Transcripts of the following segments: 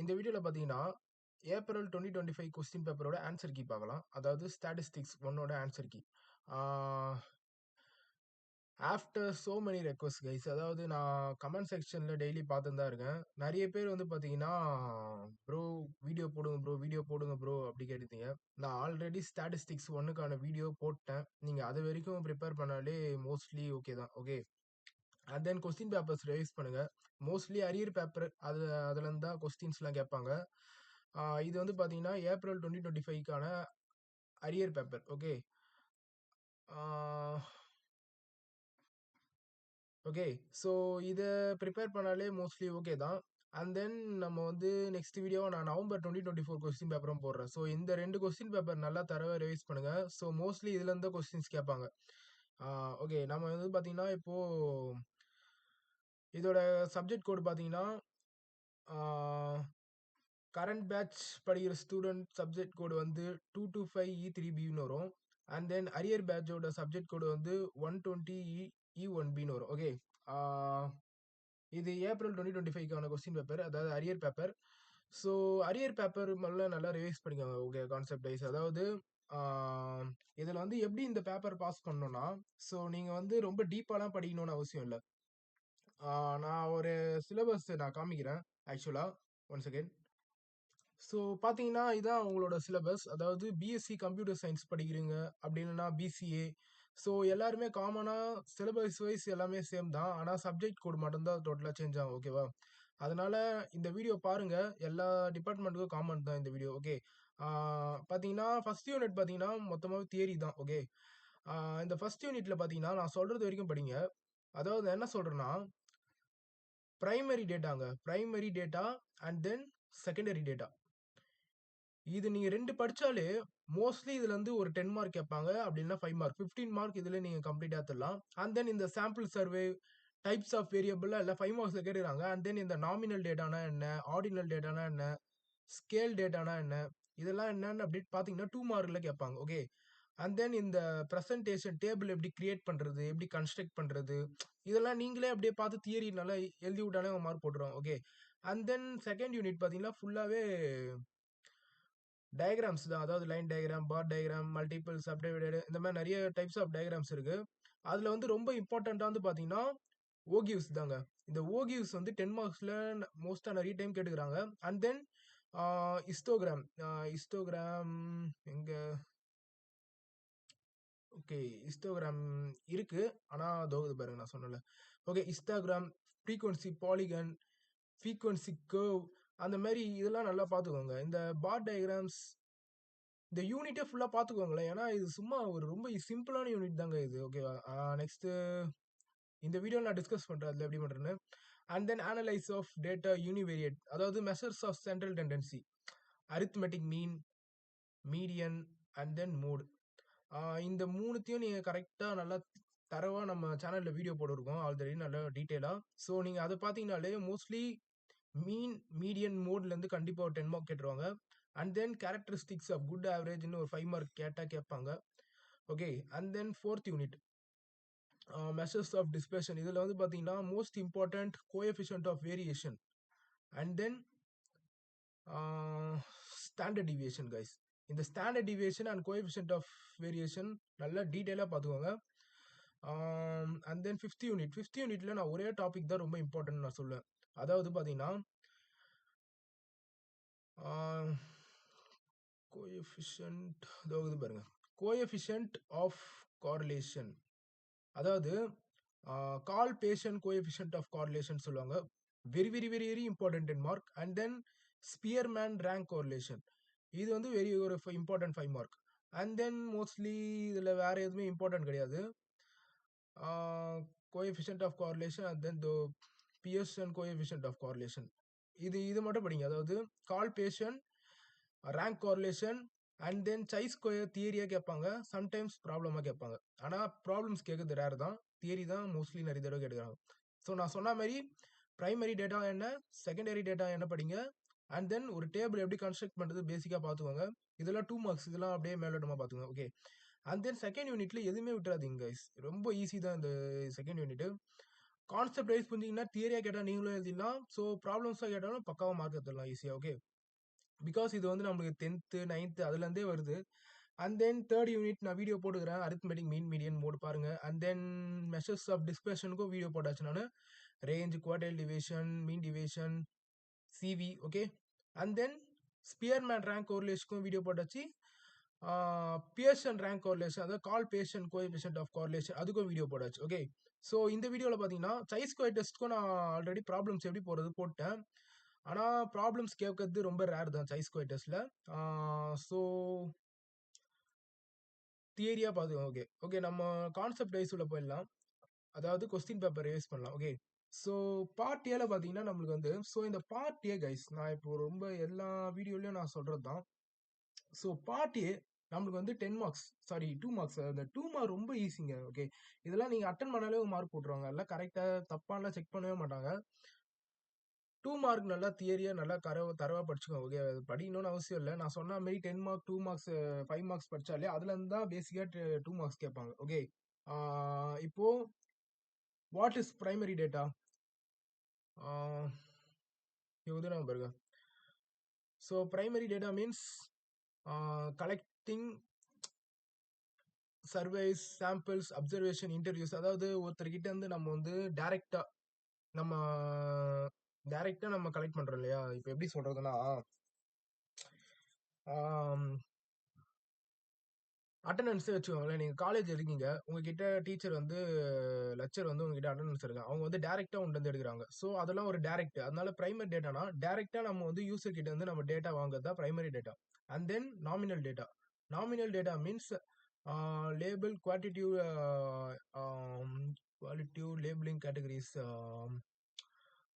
இந்த வீடியோல பார்த்தீங்கன்னா, ஏப்ரல் 2025 கொஸ்டின் பேப்பரோட ஆன்சர் கீ பார்க்கலாம். அதாவது ஸ்டாட்டிஸ்டிக்ஸ் 1ஓட answer key. Ah after so many request guys. அதாவது நான் கமெண்ட் செக்ஷன்ல டெய்லி பார்த்துன்னு தான் இருக்கேன். நெறைய பேர் வந்து பார்த்தீங்கன்னா, "ப்ரோ வீடியோ போடுங்க ப்ரோ, வீடியோ போடுங்க ப்ரோ" அப்படி கேட்டிருந்தீங்க. நான் ஆல்ரெடி ஸ்டாட்டிஸ்டிக்ஸ் 1க்கான வீடியோ போட்டேன். நீங்க அது வரைக்கும் ப்ரிப்பேர் பண்ணாலே மோஸ்ட்லி ஓகே தான். Okay. And then question papers revise பண்ணுங்க. மோஸ்ட்லி அரியர் பேப்பர் அதுலேருந்து தான் கொஸ்டின்ஸ்லாம் கேட்பாங்க. இது வந்து பார்த்தீங்கன்னா ஏப்ரல் 2025க்கான arrear paper. Okay. Okay. So இதை ப்ரிப்பேர் பண்ணாலே மோஸ்ட்லி ஓகே தான். அண்ட் தென் நம்ம வந்து நெக்ஸ்ட் வீடியோவை நான் நவம்பர் 2024 கொஸ்டின் பேப்பரும் போடுறேன். ஸோ இந்த 2 கொஸ்டின் பேப்பர் நல்லா தரவாக ரிவைஸ் பண்ணுங்க. ஸோ மோஸ்ட்லி இதுலேருந்து கொஸ்டின்ஸ் கேட்பாங்க. ஓகே. நம்ம வந்து பார்த்தீங்கன்னா இப்போ இதோட சப்ஜெக்ட் கோடு பார்த்தீங்கன்னா கரண்ட் பேட்ச் படிக்கிற ஸ்டூடெண்ட் சப்ஜெக்ட் கோடு வந்து 225E3Bன்னு வரும். அண்ட் தென் அரியர் பேட்சோட சப்ஜெக்ட் கோடு வந்து 120E1Bன்னு வரும். ஓகே. இது ஏப்ரல் 2025க்கான கொஸ்டின் பேப்பர், அதாவது arrear paper. So arrear paper முதல்ல நல்லா ரிவைஸ் பண்ணிக்கோங்க. ஓகே. கான்செப்ட் வைஸ் அதாவது இதில் வந்து எப்படி இந்த பேப்பர் பாஸ் பண்ணணும்னா, ஸோ நீங்கள் வந்து ரொம்ப டீப்பாலாம் படிக்கணும்னு அவசியம் இல்லை. நான் ஒரு சிலபஸ் நான் காமிக்கிறேன் ஆக்சுவலாக. One second. ஸோ பார்த்தீங்கன்னா இதான் உங்களோட சிலபஸ். அதாவது பிஎஸ்சி கம்ப்யூட்டர் சயின்ஸ் படிக்கிறீங்க அப்படி இல்லைன்னா பிசிஏ. ஸோ எல்லாருமே காமனாக சிலபஸ் வைஸ் எல்லாமே சேம் தான். ஆனால் சப்ஜெக்ட் கோடு மட்டும்தான் டோட்டலாக சேஞ்ச் ஆகும். ஓகேவா? அதனால இந்த வீடியோ பாருங்க. எல்லா டிபார்ட்மெண்ட்டுக்கும் காமன் தான் இந்த வீடியோ. ஓகே. பார்த்தீங்கன்னா ஃபர்ஸ்ட் யூனிட் பார்த்தீங்கன்னா மொத்தமாக தியரி தான். ஓகே. இந்த ஃபர்ஸ்ட் யூனிட்ல பார்த்தீங்கன்னா நான் சொல்றது வரைக்கும் படிங்க. அதாவது என்ன சொல்றேன்னா, பிரைமரி டேட்டாங்க. Primary data and then secondary data. இது நீங்க 2 படிச்சாலே மோஸ்ட்லி இதுல இருந்து ஒரு 10 மார்க் கேட்பாங்க. அப்படி இல்லைன்னா 5 மார்க், 15 மார்க் இதுல நீங்க கம்ப்ளீட்டா எடுத்துடலாம். அண்ட் தென் இந்த sample survey, types of variable எல்லாம் 5 மார்க்ஸ்ல கேட்டுக்கிறாங்க. அண்ட் தென் இந்த நாமினல் டேட்டானா என்ன, ஆர்டினல் டேட்டானா என்ன, ஸ்கேல் டேட்டானா என்ன, இதெல்லாம் என்னன்னு அப்படி பார்த்தீங்கன்னா 2 மார்க்ல கேட்பாங்க. ஓகே. அண்ட் தென் இந்த பிரசன்டேஷன் டேபிள் எப்படி கிரியேட் பண்றது, எப்படி கன்ஸ்ட்ரக்ட் பண்றது, இதெல்லாம் நீங்களே அப்படியே பார்த்து தியரி நல்லா எழுதி விட்டாலே மார்க் போட்டுருவாங்க. Okay. And then second unit பார்த்தீங்கன்னா ஃபுல்லாவே டயகிராம்ஸ் தான். அதாவது லைன் டயகிராம், பார் டயகிராம், மல்டிபிள் சப்டிவைடட் இந்த மாதிரி நிறைய டைப்ஸ் ஆஃப் டயகிராம்ஸ் இருக்கு. அதுல வந்து ரொம்ப இம்பார்ட்டண்டா வந்து பாத்தீங்கன்னா ஓகிவ்ஸ் தாங்க. இந்த ஓகிவ்ஸ் வந்து 10 மார்க்ஸ்ல மோஸ்டா நிறைய டைம் கேட்டுக்கிறாங்க. And then histogram. ஹிஸ்டோகிராம் எங்க? ஓகே. ஹிஸ்டோகிராம் இருக்கு. ஆனா தோகுது பாருங்க நான் சொன்னல. Okay. Histogram, frequency polygon, frequency curve, அந்த மாதிரி இதெல்லாம் நல்லா பார்த்துக்கோங்க. இந்த பார் டயகிராம்ஸ் இந்த யூனிட்டே ஃபுல்லா பார்த்துக்கோங்களேன். ஏன்னா இது சும்மா ஒரு ரொம்ப சிம்பிளான யூனிட் தாங்க இது. ஓகேவா? நெக்ஸ்ட் இந்த வீடியோ நான் டிஸ்கஸ் பண்றேன் அதுல எப்படி பண்றேன்னு. And then analyse of data univariate, அதாவது measures of central tendency, arithmetic mean, median and then mode. இந்த மூணுத்தையும் நீங்க கரெக்டா நல்லா தரவா நம்ம சேனல்ல வீடியோ போட்டுருக்கோம் ஆல்ரெடி நல்லா டீட்டெயிலா. ஸோ நீங்க அதை பார்த்தீங்கனாலே மோஸ்ட்லி மீன், மீடியன், மோட்ல இருந்து கண்டிப்பா ஒரு 10 மார்க் கேட்டுருவாங்க. And then characteristics of good ஆவரேஜ்னு ஒரு 5 மார்க் கேட்பாங்க. Okay. And then fourth unit measures of dispersion. இதில் வந்து பார்த்தீங்கன்னா most important coefficient of variation and then standard deviation guys. இந்த standard deviation and coefficient of variation நல்லா டீட்டெயிலாக பார்த்துக்கோங்க. அண்ட் தென் ஃபிஃப்த் யூனிட்ல நான் ஒரே டாபிக் தான் ரொம்ப இம்பார்ட்டன்ட் நான் சொல்லுவேன். அதாவது பார்த்தீங்கன்னா கோஎஃபிஷியன்ட் பாருங்க. கோஎஃபிஷியன்ட் ஆஃப் கார்லேஷன், அதாவது Karl Pearson coefficient of correlation சொல்லுவாங்க. Very very very very important in mark. And then Spearman rank correlation, இது வந்து வெரி ஒரு important 5 mark. And then mostly இதில் வேற எதுவுமே இம்பார்ட்டன்ட் கிடையாது. Coefficient of correlation and then Pearson coefficient of correlation, இது மட்டும் படிங்க. அதாவது Karl Pearson, rank correlation and then chi square தியரியாக கேட்பாங்க. சம்டைம்ஸ் ப்ராப்ளமாக கேட்பாங்க. ஆனால் ப்ராப்ளம்ஸ் கேட்குறது ரேர் தான். தியரி தான் மோஸ்ட்லி நிறைய தடவை கேட்குறாங்க. ஸோ நான் சொன்ன மாதிரி பிரைமரி டேட்டா என்ன, செகண்டரி டேட்டா என்ன படிங்க. அண்ட் தென் ஒரு டேபிள் எப்படி கன்ஸ்ட்ரக்ட் பண்ணுறது பேசிக்காக பார்த்துக்கோங்க. இதெல்லாம் 2 மார்க்ஸ், இதெல்லாம் அப்படியே மேலோட்டமாக பார்த்துக்கோங்க. ஓகே. அண்ட் தென் செகண்ட் யூனிட்ல எதுவுமே விட்டுறாதீங்க கைஸ். ரொம்ப ஈஸி தான் இந்த செகண்ட் யூனிட். கான்செப்ட் வைஸ் புரிஞ்சிங்கன்னா தியரியா கேட்டால் நீங்களும் எழுதிடலாம். ஸோ ப்ராப்ளம்ஸாக கேட்டாலும் பக்காவாக மார்க் எடுத்துடலாம் ஈஸியாக. ஓகே, பிகாஸ் இது வந்து நம்மளுக்கு 10th 9th அதுலேருந்தே வருது. அண்ட் தென் தேர்ட் யூனிட் நான் வீடியோ போட்டுக்கிறேன், அரித்மெட்டிக் மீன் மீடியன் மோடு பாருங்க. அண்ட் தென் மெஷர்ஸ் ஆஃப் டிஸ்பர்ஷனுக்கும் வீடியோ போட்டாச்சு நான். Range, quartile deviation, mean deviation, CV. Okay, and then Spearman rank கோரிலேஷனுக்கும் வீடியோ போட்டாச்சு. பியர்சன் ரேங்க் கோரிலேஷன், அதாவது Karl Pearson coefficient of correlation, அதுக்கும் வீடியோ போட்டாச்சு. ஓகே, ஸோ இந்த வீடியோவில் பார்த்தீங்கன்னா சை ஸ்கொயர் டெஸ்ட்டுக்கும் நான் ஆல்ரெடி ப்ராப்ளம்ஸ் எப்படி போடுறது போட்டேன். ஆனால் ப்ராப்ளம்ஸ் கேட்கறது ரொம்ப ரேர் தான் சை ஸ்கொயர் டெஸ்ட்டில். ஸோ தியரியா பார்த்துக்கோங்க. ஓகே ஓகே, நம்ம கான்செப்ட் வைஸ் உள்ள போயிடலாம். அதாவது கொஸ்டின் பேப்பர் ரிவைஸ் பண்ணலாம். ஓகே, ஸோ பார்ட் ஏல பார்த்தீங்கன்னா நம்மளுக்கு வந்து, ஸோ இந்த பார்ட் ஏ கைஸ் நான் இப்போ ரொம்ப எல்லா வீடியோலையும் நான் சொல்கிறது தான். ஸோ பார்ட் ஏ நம்மளுக்கு வந்து 10 மார்க்ஸ், சாரி 2 மார்க்ஸ். அந்த 2 மார்க் ரொம்ப ஈஸிங்க. ஓகே, இதெல்லாம் நீங்கள் அட்டன் பண்ணாலே ஒரு மார்க் போட்டுருவாங்க. எல்லாம் கரெக்டாக தப்பாலாம் செக் பண்ணவே மாட்டாங்க. 2 மார்க் நல்லா தியரியா நல்லா தரவா படிச்சுக்கோங்க. ஓகே, அது படிக்கணும்னு அவசியம் இல்லை. நான் சொன்ன மாதிரி 10 மார்க் 2 மார்க்ஸ் 5 மார்க்ஸ் படிச்சாலே அதுல இருந்து தான் பேசிக்காக 2 மார்க்ஸ் கேட்பாங்க. ஓகே, இப்போ வாட் இஸ் பிரைமரி டேட்டா இது நம்ம பாருங்க. So primary data means collecting services, samples, observation, interviews. அதாவது ஒருத்தர்கிட்ட இருந்து நம்ம வந்து நம்ம கலெக்ட் பண்றோம் இல்லையா. இப்போ எப்படி சொல்றதுன்னா, அட்டண்டன்ஸே வச்சுக்கோங்களேன். நீங்கள் காலேஜ் இருக்கீங்க, உங்ககிட்ட டீச்சர் வந்து லெக்சர் வந்து உங்ககிட்ட அட்டண்டன்ஸ் இருக்கு, அவங்க வந்து டேரெக்டாக உண்டு வந்து எடுக்கிறாங்க. ஸோ அதெல்லாம் ஒரு டேரெக்ட். அதனால பிரைமரி டேட்டானா டேரெக்டாக நம்ம வந்து யூசர் கிட்ட வந்து நம்ம டேட்டா வாங்குறது தான் primary data. And then nominal data. Nominal data means label, qualitative, labeling categories.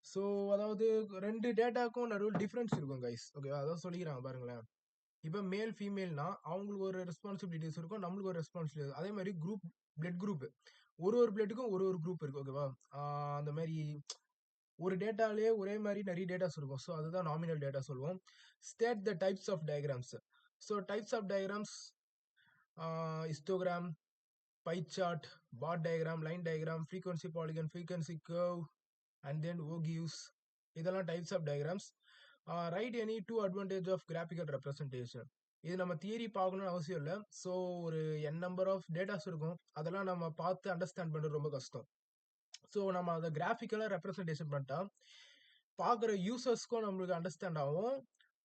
So அதாவது ரெண்டு டேட்டாக்கும் நடுவில் டிஃப்ரென்ஸ் இருக்கும் கைஸ். ஓகே, அதான் சொல்லிக்கிறாங்க பாருங்களேன். இப்போ மேல் ஃபீமேல்னா அவங்களுக்கு ஒரு ரெஸ்பான்சிபிலிட்டிஸ் இருக்கும், நம்மளுக்கு ஒரு ரெஸ்பான்சிபிலிட்டி. அதே மாதிரி குரூப், பிளட் குரூப், ஒரு பிளட்டுக்கும் ஒரு குரூப் இருக்கு. ஓகேவா, அந்த மாதிரி ஒரு டேட்டாலே ஒரே மாதிரி நிறைய டேட்டாஸ் இருக்கும். ஸோ அதுதான் நாமினல் டேட்டா சொல்லுவோம். State the types of diagrams. So types of diagrams, histogram, pie chart, bar diagram, line diagram, frequency polygon, frequency curve, and then ogives. இதெல்லாம் types of diagrams. Write any two advantage of graphical representation. இது நம்ம theory பார்க்கணும்னு அவசியம் இல்லை. So ஒரு number of datas இருக்கும், அதெல்லாம் நம்ம பார்த்து அண்டர்ஸ்டாண்ட் பண்ணுறது ரொம்ப கஷ்டம். ஸோ நம்ம அதை கிராஃபிக்கலாக ரெப்ரஸன்டேஷன் பண்ணிட்டா பார்க்குற யூசர்ஸ்க்கும் நம்மளுக்கு அண்டர்ஸ்டாண்ட் ஆகும்,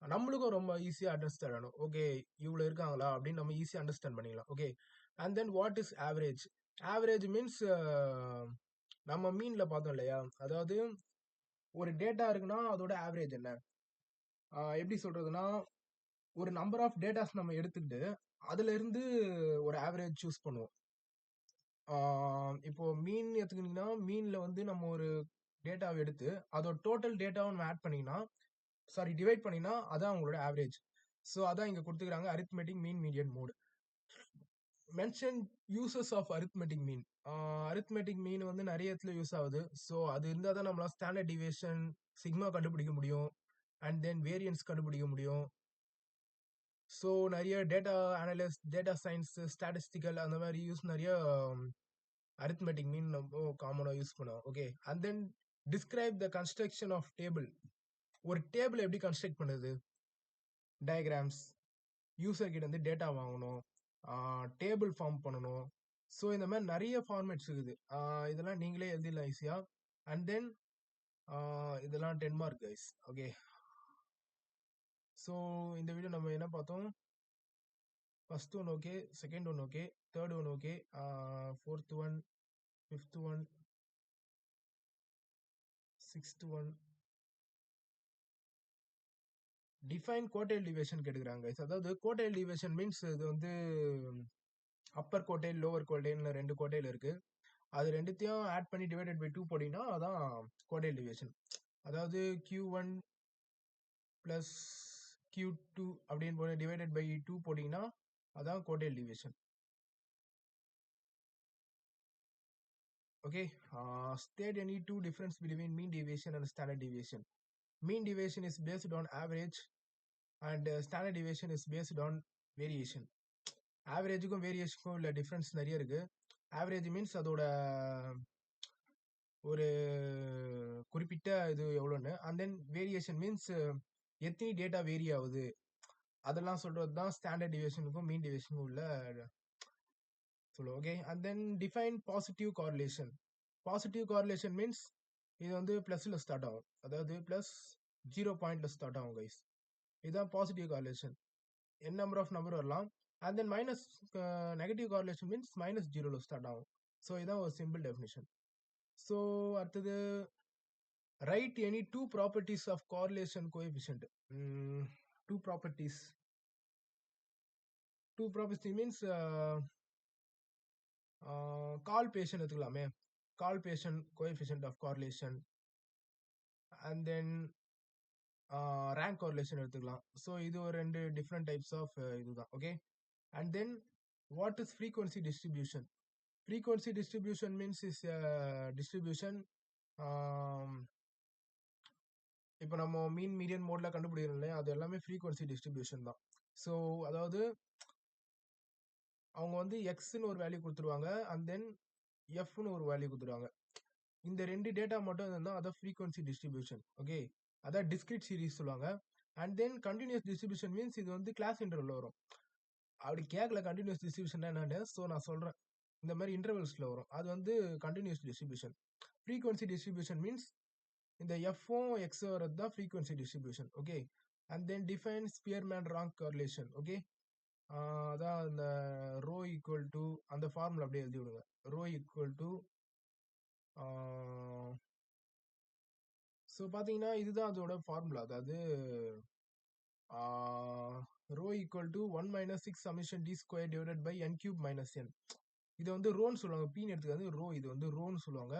நம்மளுக்கும் ரொம்ப ஈஸியாக அண்டர்ஸ்டாண்ட் ஆகும். ஓகே, இவ்வளோ இருக்காங்களா அப்படின்னு நம்ம ஈஸியாக அண்டர்ஸ்டாண்ட் பண்ணிக்கலாம். Okay, and then what is average. Average means நம்ம மீனில் பார்த்தோம் இல்லையா, அதாவது ஒரு டேட்டா இருக்குன்னா அதோட ஆவரேஜ் என்ன. எப்படி சொல்றதுன்னா, ஒரு நம்பர் ஆஃப் டேட்டாஸ் நம்ம எடுத்துக்கிட்டு அதுல இருந்து ஒரு ஆவரேஜ் சூஸ் பண்ணுவோம். இப்போ மீன் எடுத்துக்கிட்டீங்கன்னா, மீன்ல வந்து நம்ம ஒரு டேட்டாவை எடுத்து அதோட டோட்டல் டேட்டாவை நம்ம ஆட் பண்ணிங்கன்னா, சாரி டிவைட் பண்ணினா அதான் அவங்களோட ஆவரேஜ். ஸோ அதான் இங்க கொடுத்துக்கிறாங்க, arithmetic mean median mode. Mention uses of arithmetic mean. Arithmetic mean வந்து நிறைய இடத்துல யூஸ் ஆகுது. ஸோ அது இருந்தால் தான் நம்மளால ஸ்டாண்டர்ட் டிவியேஷன், சிக்மா கண்டுபிடிக்க முடியும், அண்ட் தென் வேரியன்ஸ் கண்டுபிடிக்க முடியும். ஸோ நிறைய data analyst, data science, statistical அந்த மாதிரி யூஸ் நிறைய அரித்மெட்டிக் மீன் நம்ம காமனாக யூஸ் பண்ணுவோம். Okay, and then describe the construction of table. ஒரு டேபிள் எப்படி கன்ஸ்ட்ரக்ட் பண்ணுது, டயக்ராம்ஸ், யூசர் கிட்ட வந்து டேட்டா வாங்கணும், டேபிள் ஃபார்ம் பண்ணணும். ஸோ இந்த மாதிரி நிறைய ஃபார்மேட்ஸ் இருக்குது. இதெல்லாம் நீங்களே எழுதிடலாம் ஈஸியாக. அண்ட் தென் இதெல்லாம் 10 மார்க் கைஸ். ஓகே, ஸோ இந்த வீடியோ நம்ம என்ன பார்த்தோம், first one okay, second one okay, third one okay, fourth one, fifth one, sixth one. Define கோட்டைல் deviation கேட்டுக்கிறாங்க. அதாவது கோட்டைல் டிவியேஷன் மீன்ஸ் இது வந்து அப்பர் கோட்டைல், லோவர் கோட்டைல்னு ரெண்டு கோட்டைல் இருக்கு. அது ரெண்டுத்தையும் ஆட் பண்ணி டிவைடட் பை 2 போட்டிங்கன்னா அதான் கோட்டைல் டிவியேஷன். அதாவது Q1 + Q2 அப்படின்னு போட்டு டிவைடட் பை 2 போட்டிங்கன்னா அதான் கோட்டைல் deviation. Okay, state any two difference between mean deviation and standard deviation. Mean deviation is based on average and standard deviation is based on variation. ஆவரேஜுக்கும் வேரியேஷனுக்கும் உள்ள difference நிறைய இருக்கு. Average means அதோட ஒரு குறிப்பிட்ட இது எவ்வளோன்னு. அண்ட் தென் வேரியேஷன் மீன்ஸ் எத்தனை data vary ஆகுது அதெல்லாம் சொல்றது தான் ஸ்டாண்டர்ட் டிவியேஷனுக்கும் மீன் டிவியேஷனுக்கும் உள்ள சொல்லுவோம். Okay, and then define positive correlation. Positive correlation means இது வந்து பிளஸ்ல ஸ்டார்ட் ஆகும், அதாவது பிளஸ் 0 ஸ்டார்ட் ஆகும் கைஸ். இதுதான் positive correlation. n number of number வரலாம். And then minus negative correlation means -0 start ஆகும். ஸோ இதான் ஒரு சிம்பிள் டெஃபினிஷன். ஸோ அடுத்தது write any two properties of correlation coefficient. Two properties means Karl Pearson எடுத்துக்கலாமே. Karl Pearson coefficient of correlation and then rank correlation எடுத்துக்கலாம். So இது ஒரு 2 different types of இதுதான். Okay, and then what is frequency distribution? Frequency distribution means is distribution. இப்போ நம்ம mean median மோட்ல கண்டுபிடிக்கிறோம் இல்லையா, அது எல்லாமே ஃப்ரீக்வன்சி டிஸ்ட்ரிபியூஷன் தான். ஸோ அதாவது அவங்க வந்து எக்ஸ்ன்னு ஒரு வேல்யூ கொடுத்துருவாங்க அண்ட் தென் எஃப்னு ஒரு வேல்யூ கொடுத்துருவாங்க. இந்த 2 டேட்டா மட்டும் இருந்தால் அதான் ஃப்ரீக்வன்சி டிஸ்ட்ரிபியூஷன். ஓகே, அதான் டிஸ்கிரிட் சீரிஸ் சொல்லுவாங்க. And then continuous distribution means இது வந்து கிளாஸ் இன்டர்வல் வரும். அப்படி கேட்கல கண்டினியூஸ் டிஸ்ட்ரிபியூஷன் என்னன்னு, ஸோ நான் சொல்றேன். இந்த மாதிரி இன்டர்வல்ஸ்ல வரும், அது வந்து continuous distribution. Frequency distribution means இந்த எஃப்ஓ எக்ஸ் வரது தான் frequency distribution. Okay, and then define Spearman rank correlation. Okay, அதான் இந்த ரோ ஈக்குவல் டு அந்த ஃபார்முலா அப்படியே எழுதி விடுங்க. ரோ ஈக்குவல் டு ஸோ பார்த்தீங்கன்னா இதுதான் அதோட ஃபார்முலா. அதாவது rho equal to 1 - 6 summation d square divided by n cube minus n. இது வந்து ரோன்னு சொல்லுவாங்க, பீன் எடுத்துக்காது ரோ, இது வந்து ரோன்னு சொல்லுவாங்க.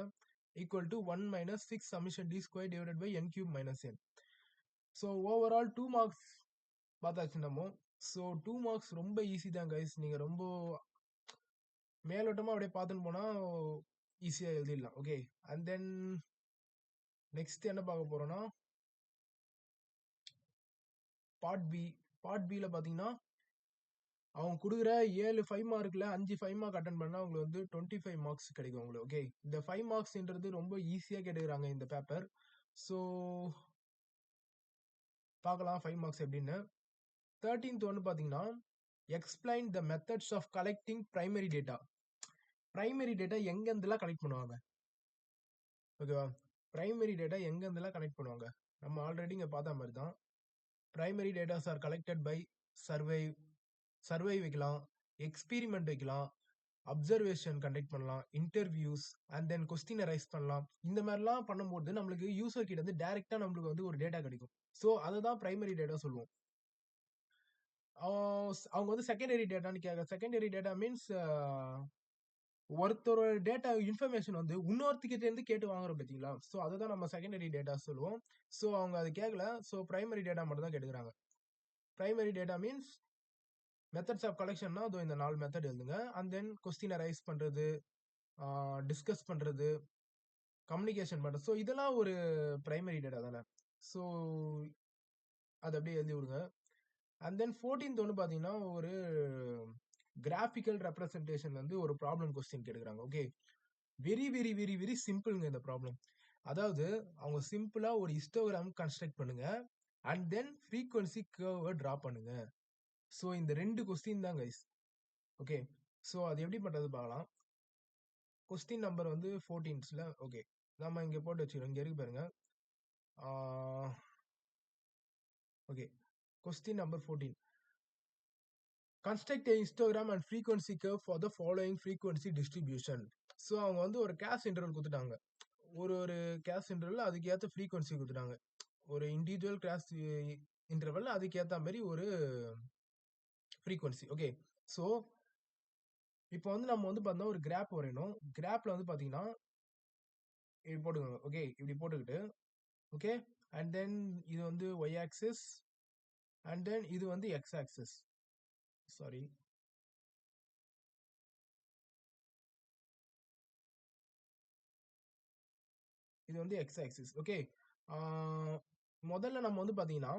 Equal to 1 - 6 summation d square divided by n cube minus n. So overall 2 marks பார்த்தாச்சு நம்ம. ஸோ 2 மார்க்ஸ் ரொம்ப ஈஸி தான் கைஸ். நீங்கள் ரொம்ப மேலோட்டமாக அப்படியே பார்த்துன்னு போனால் ஈஸியாக எழுதிடலாம். ஓகே, அண்ட் தென் நெக்ஸ்ட் என்ன பார்க்க போகிறோன்னா பார்ட் பி. பார்ட் பியில் பார்த்தீங்கன்னா அவங்க கொடுக்குற 7 5 மார்க்கில் 5 5 மார்க் அட்டன் பண்ணால் அவங்களுக்கு வந்து 25 மார்க்ஸ் கிடைக்கும் உங்களுக்கு. ஓகே, இந்த 5 மார்க்ஸ்ன்றது ரொம்ப ஈஸியாக கேட்டுக்கிறாங்க இந்த பேப்பர். ஸோ பார்க்கலாம் 5 மார்க்ஸ் எப்படின்னு. 13th ஒன்று பார்த்தீங்கன்னா explain the methods of collecting primary data. Primary data எங்கேருந்துலாம் கலெக்ட் பண்ணுவாங்க? ஓகேவா, பிரைமரி டேட்டா எங்கேருந்துலாம் கலெக்ட் பண்ணுவாங்க? நம்ம ஆல்ரெடி இங்கே பார்த்த மாதிரி தான். Primary datas are collected by சர்வை வைக்கலாம், எக்ஸ்பீரிமெண்ட் வைக்கலாம், அப்சர்வேஷன் கண்டக்ட் பண்ணலாம், இன்டர்வியூஸ் அண்ட் தென் கொஸ்டினை ரைஸ் பண்ணலாம். இந்த மாதிரிலாம் பண்ணும்போது நம்மளுக்கு யூசர் கிட்ட வந்து டைரக்டா நம்மளுக்கு வந்து ஒரு டேட்டா கிடைக்கும். ஸோ அதை தான் பிரைமரி டேட்டா சொல்லுவோம். அவங்க வந்து செகண்டரி டேட்டான்னு கேட்க, செகண்டரி டேட்டா மீன்ஸ் ஒருத்தரோட டேட்டா இன்ஃபர்மேஷன் வந்து இன்னொருத்திக்கிட்ட இருந்து கேட்டு வாங்குறோம் பார்த்தீங்களா, ஸோ அதை தான் நம்ம செகண்டரி டேட்டா சொல்லுவோம். ஸோ அவங்க அது கேட்கல, ஸோ பிரைமரி டேட்டா மட்டும் தான் கேட்டுக்கிறாங்க. Primary data means methods of கலெக்ஷன்னா அதோ இந்த 4 மெத்தட் எழுதுங்க. அண்ட் தென் கொஸ்டினை ரைஸ் பண்ணுறது, டிஸ்கஸ் பண்ணுறது, கம்யூனிகேஷன் பண்ணுறது. ஸோ இதெல்லாம் ஒரு பிரைமரி டேட்டா தானே. ஸோ அதை அப்படியே எழுதி விடுங்க. அண்ட் தென் 14th ஒன்று பார்த்தீங்கன்னா ஒரு கிராஃபிக்கல் ரெப்ரசன்டேஷன் வந்து ஒரு ப்ராப்ளம் கொஸ்டின் கேட்குறாங்க. Okay, very very very very சிம்பிள்ங்க இந்த ப்ராப்ளம். அதாவது அவங்க சிம்பிளா ஒரு ஹிஸ்டோகிராம் கன்ஸ்ட்ரக்ட் பண்ணுங்க அண்ட் தென் ஃப்ரீக்வன்சி கர்வை ட்ரா பண்ணுங்க. ஸோ இந்த 2 கொஸ்டின் தான் கைஸ். ஓகே, ஸோ அது எப்படி பண்றது பார்க்கலாம். கொஸ்டின் நம்பர் வந்து 14th. ஓகே, நம்ம இங்கே போட்டு வச்சுக்கிறோம், இங்கே இருக்கு பாருங்க. Okay, question number 14. Construct a histogram and frequency curve for the following frequency distribution. So அவங்க வந்து ஒரு கேஸ் இன்டர்வல் கொடுத்துட்டாங்க. ஒரு கேஸ் இன்டர்வல் அதுக்கு ஏற்ற ஃப்ரீக்வன்சி கொடுத்துட்டாங்க. ஒரு இண்டிவிஜுவல் கிளாஸ் இன்டர்வல் அதுக்கு ஏற்ற மாதிரி ஒரு ஃப்ரீக்வன்சி. ஓகே, ஸோ இப்போ வந்து நம்ம வந்து பார்த்தோம்னா ஒரு கிராப் வரையணும். கிராப்ல வந்து பார்த்தீங்கன்னா இப்படி போட்டுக்கோங்க. ஓகே, இப்படி போட்டுக்கிட்டு ஓகே, அண்ட் தென் இது வந்து ஒய் ஆக்சிஸ் அண்ட் தென் இது வந்து எக்ஸ் ஆக்சிஸ். சாரி, இது வந்து எக்ஸ் ஆக்சிஸ். ஓகே, முதல்ல நம்ம வந்து பார்த்தீங்கன்னா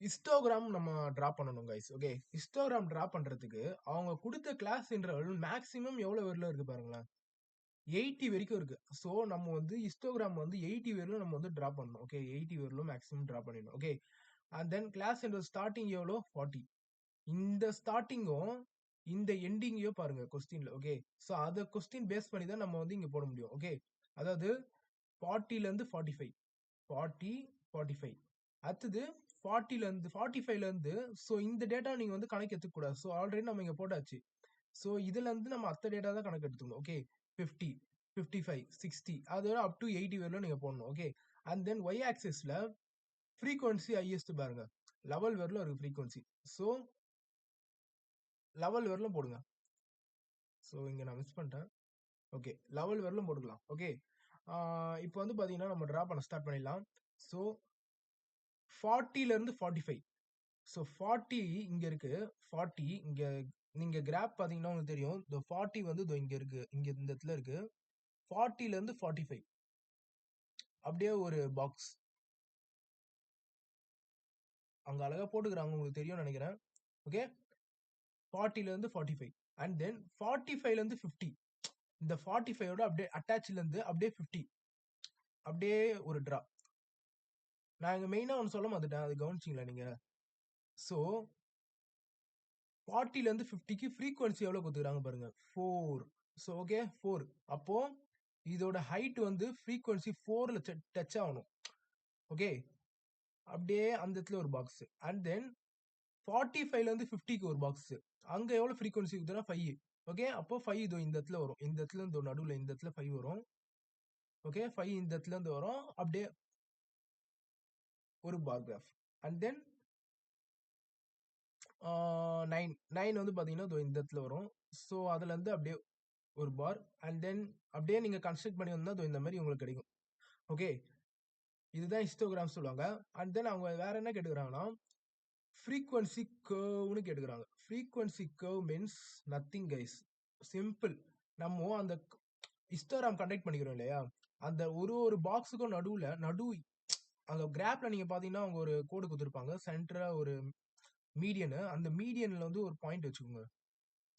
ஹிஸ்டோகிராம் நம்ம ட்ரா பண்ணணும் கைஸ். ஓகே, ஹிஸ்டோகிராம் ட்ரா பண்றதுக்கு அவங்க கொடுத்த கிளாஸ் இன்டர்வல் மேக்ஸிமம் எவ்வளவு வரல இருக்கு பாருங்களேன். 80 வரைக்கும் இருக்கு. ஸோ நம்ம வந்து ஹிஸ்டோகிராம் வந்து 80 வரையிலும் நம்ம வந்து டிரா பண்ணணும். ஓகே 80 வரையிலும் மேக்ஸிமம் டிரா பண்ணிடணும். ஓகே அண்ட் தென் கிளாஸ் என்ற ஸ்டார்டிங் எவ்வளோ 40. இந்த ஸ்டார்டிங்கும் இந்த எண்டிங்கையும் பாருங்க கொஸ்டின்ல. ஓகே ஸோ அதை கொஸ்டின் பேஸ் பண்ணி தான் நம்ம வந்து இங்க போட முடியும். ஓகே அதாவது 40ல இருந்து 45 40 45 அடுத்தது 40ல இருந்து 45ல இருந்து ஸோ இந்த டேட்டா நீங்க வந்து கணக்கு எடுத்துக்க கூடாது. ஸோ ஆல்ரெடி நம்ம இங்க போட்டாச்சு. ஸோ இதுல இருந்து நம்ம அத்த டேட்டா தான் கணக்கு எடுத்துக்கணும். ஓகே 50 55 60 அதோட அப் டு 80 வரையிலும் நீங்க போடணும். ஓகே அண்ட் தென் ஒய் ஆக்சிஸ்ல ஃப்ரீக்வன்சி ஹையஸ்ட் பாருங்க லெவல் வரலும் இருக்கு ஃப்ரீக்வன்சி. ஸோ லெவல் வரலும் போடுங்க. ஸோ இங்க நான் மிஸ் பண்ணிட்டேன். ஓகே லெவல் வரலும் போட்டுக்கலாம். ஓகே இப்போ வந்து பாத்தீங்கன்னா நம்ம டிரா பண்ண ஸ்டார்ட் பண்ணிடலாம். ஸோ 40ல இருந்து 45 ஸோ 40 இங்க இருக்கு 40 இங்க நீங்க கிராப் பாத்தீங்கன்னா உங்களுக்கு தெரியும் இந்த 40 வந்து இதோ இங்க இருக்கு இங்க இந்த இடத்துல இருக்கு 40ல இருந்து 45 அப்படியே ஒரு பாக்ஸ் அங்க அழகா போட்டுக்கிறாங்க உங்களுக்கு தெரியும் நினைக்கிறேன். ஓகே 40ல இருந்து 45 அண்ட் தென் 45ல இருந்து 50 இந்த 45ஓட அப்படியே அட்டாச்ல இருந்து அப்படியே 50 அப்படியே ஒரு டிரா. நான் இங்க மெயினா ஒன்னு சொல்ல மாட்டேன் அது கவனிச்சிங்களா நீங்க. ஸோ 40ல இருந்து 50க்கு ஃப்ரீக்வன்சி எவ்வளவு கொடுத்துக்கிறாங்க பாருங்க 4. ஸோ ஓகே 4 அப்போ இதோட ஹைட் வந்து ஃப்ரீக்வன்சி 4ல டச் ஆகணும். ஓகே அப்படியே அந்த இடத்துல ஒரு பாக்ஸ் அண்ட் தென் 45ல இருந்து 50க்கு ஒரு பாக்ஸ் அங்க எவ்வளவு ஃப்ரீக்வன்சி கொடுத்தா 5. ஓகே அப்போ 5 இதோ இந்த இடத்துல வரும் இந்த இடத்துல இருந்து நடுவுல இந்த இடத்துல 5 வரும். ஓகே 5 இந்த இடத்துல இருந்து வரும் அப்படியே ஒரு பார் கிராஃப் அண்ட் தென் 9 வந்து பாத்தீங்கன்னா இதோ இந்த இடத்துல வரும். ஸோ அதுல இருந்து அப்படியே ஒரு பார் அண்ட் தென் அப்படியே நீங்க கன்ஸ்ட்ரக்ட் பண்ணி வந்தா இதோ இந்த மாதிரி உங்களுக்கு கிடைக்கும். ஓகே இதுதான் ஹிஸ்டோகிராம் சொல்லுவாங்க. அண்ட் தென் அவங்க வேற என்ன கேட்டுக்கிறாங்கன்னா ஃப்ரீக்வன்சி கர்வ்னு கேட்டுக்கிறாங்க. Frequency curve means nothing guys simple. நம்ம அந்த ஹிஸ்டோகிராம் கண்டக்ட் பண்ணிக்கிறோம் இல்லையா அந்த ஒரு பாக்ஸுக்கும் நடு அங்க கிராப்ல நீங்க பாத்தீங்கன்னா அவங்க ஒரு கோடு கொடுத்துருப்பாங்க சென்டரா ஒரு மீடியனு அந்த மீடியன்ல வந்து ஒரு பாயிண்ட் வச்சுக்கோங்க.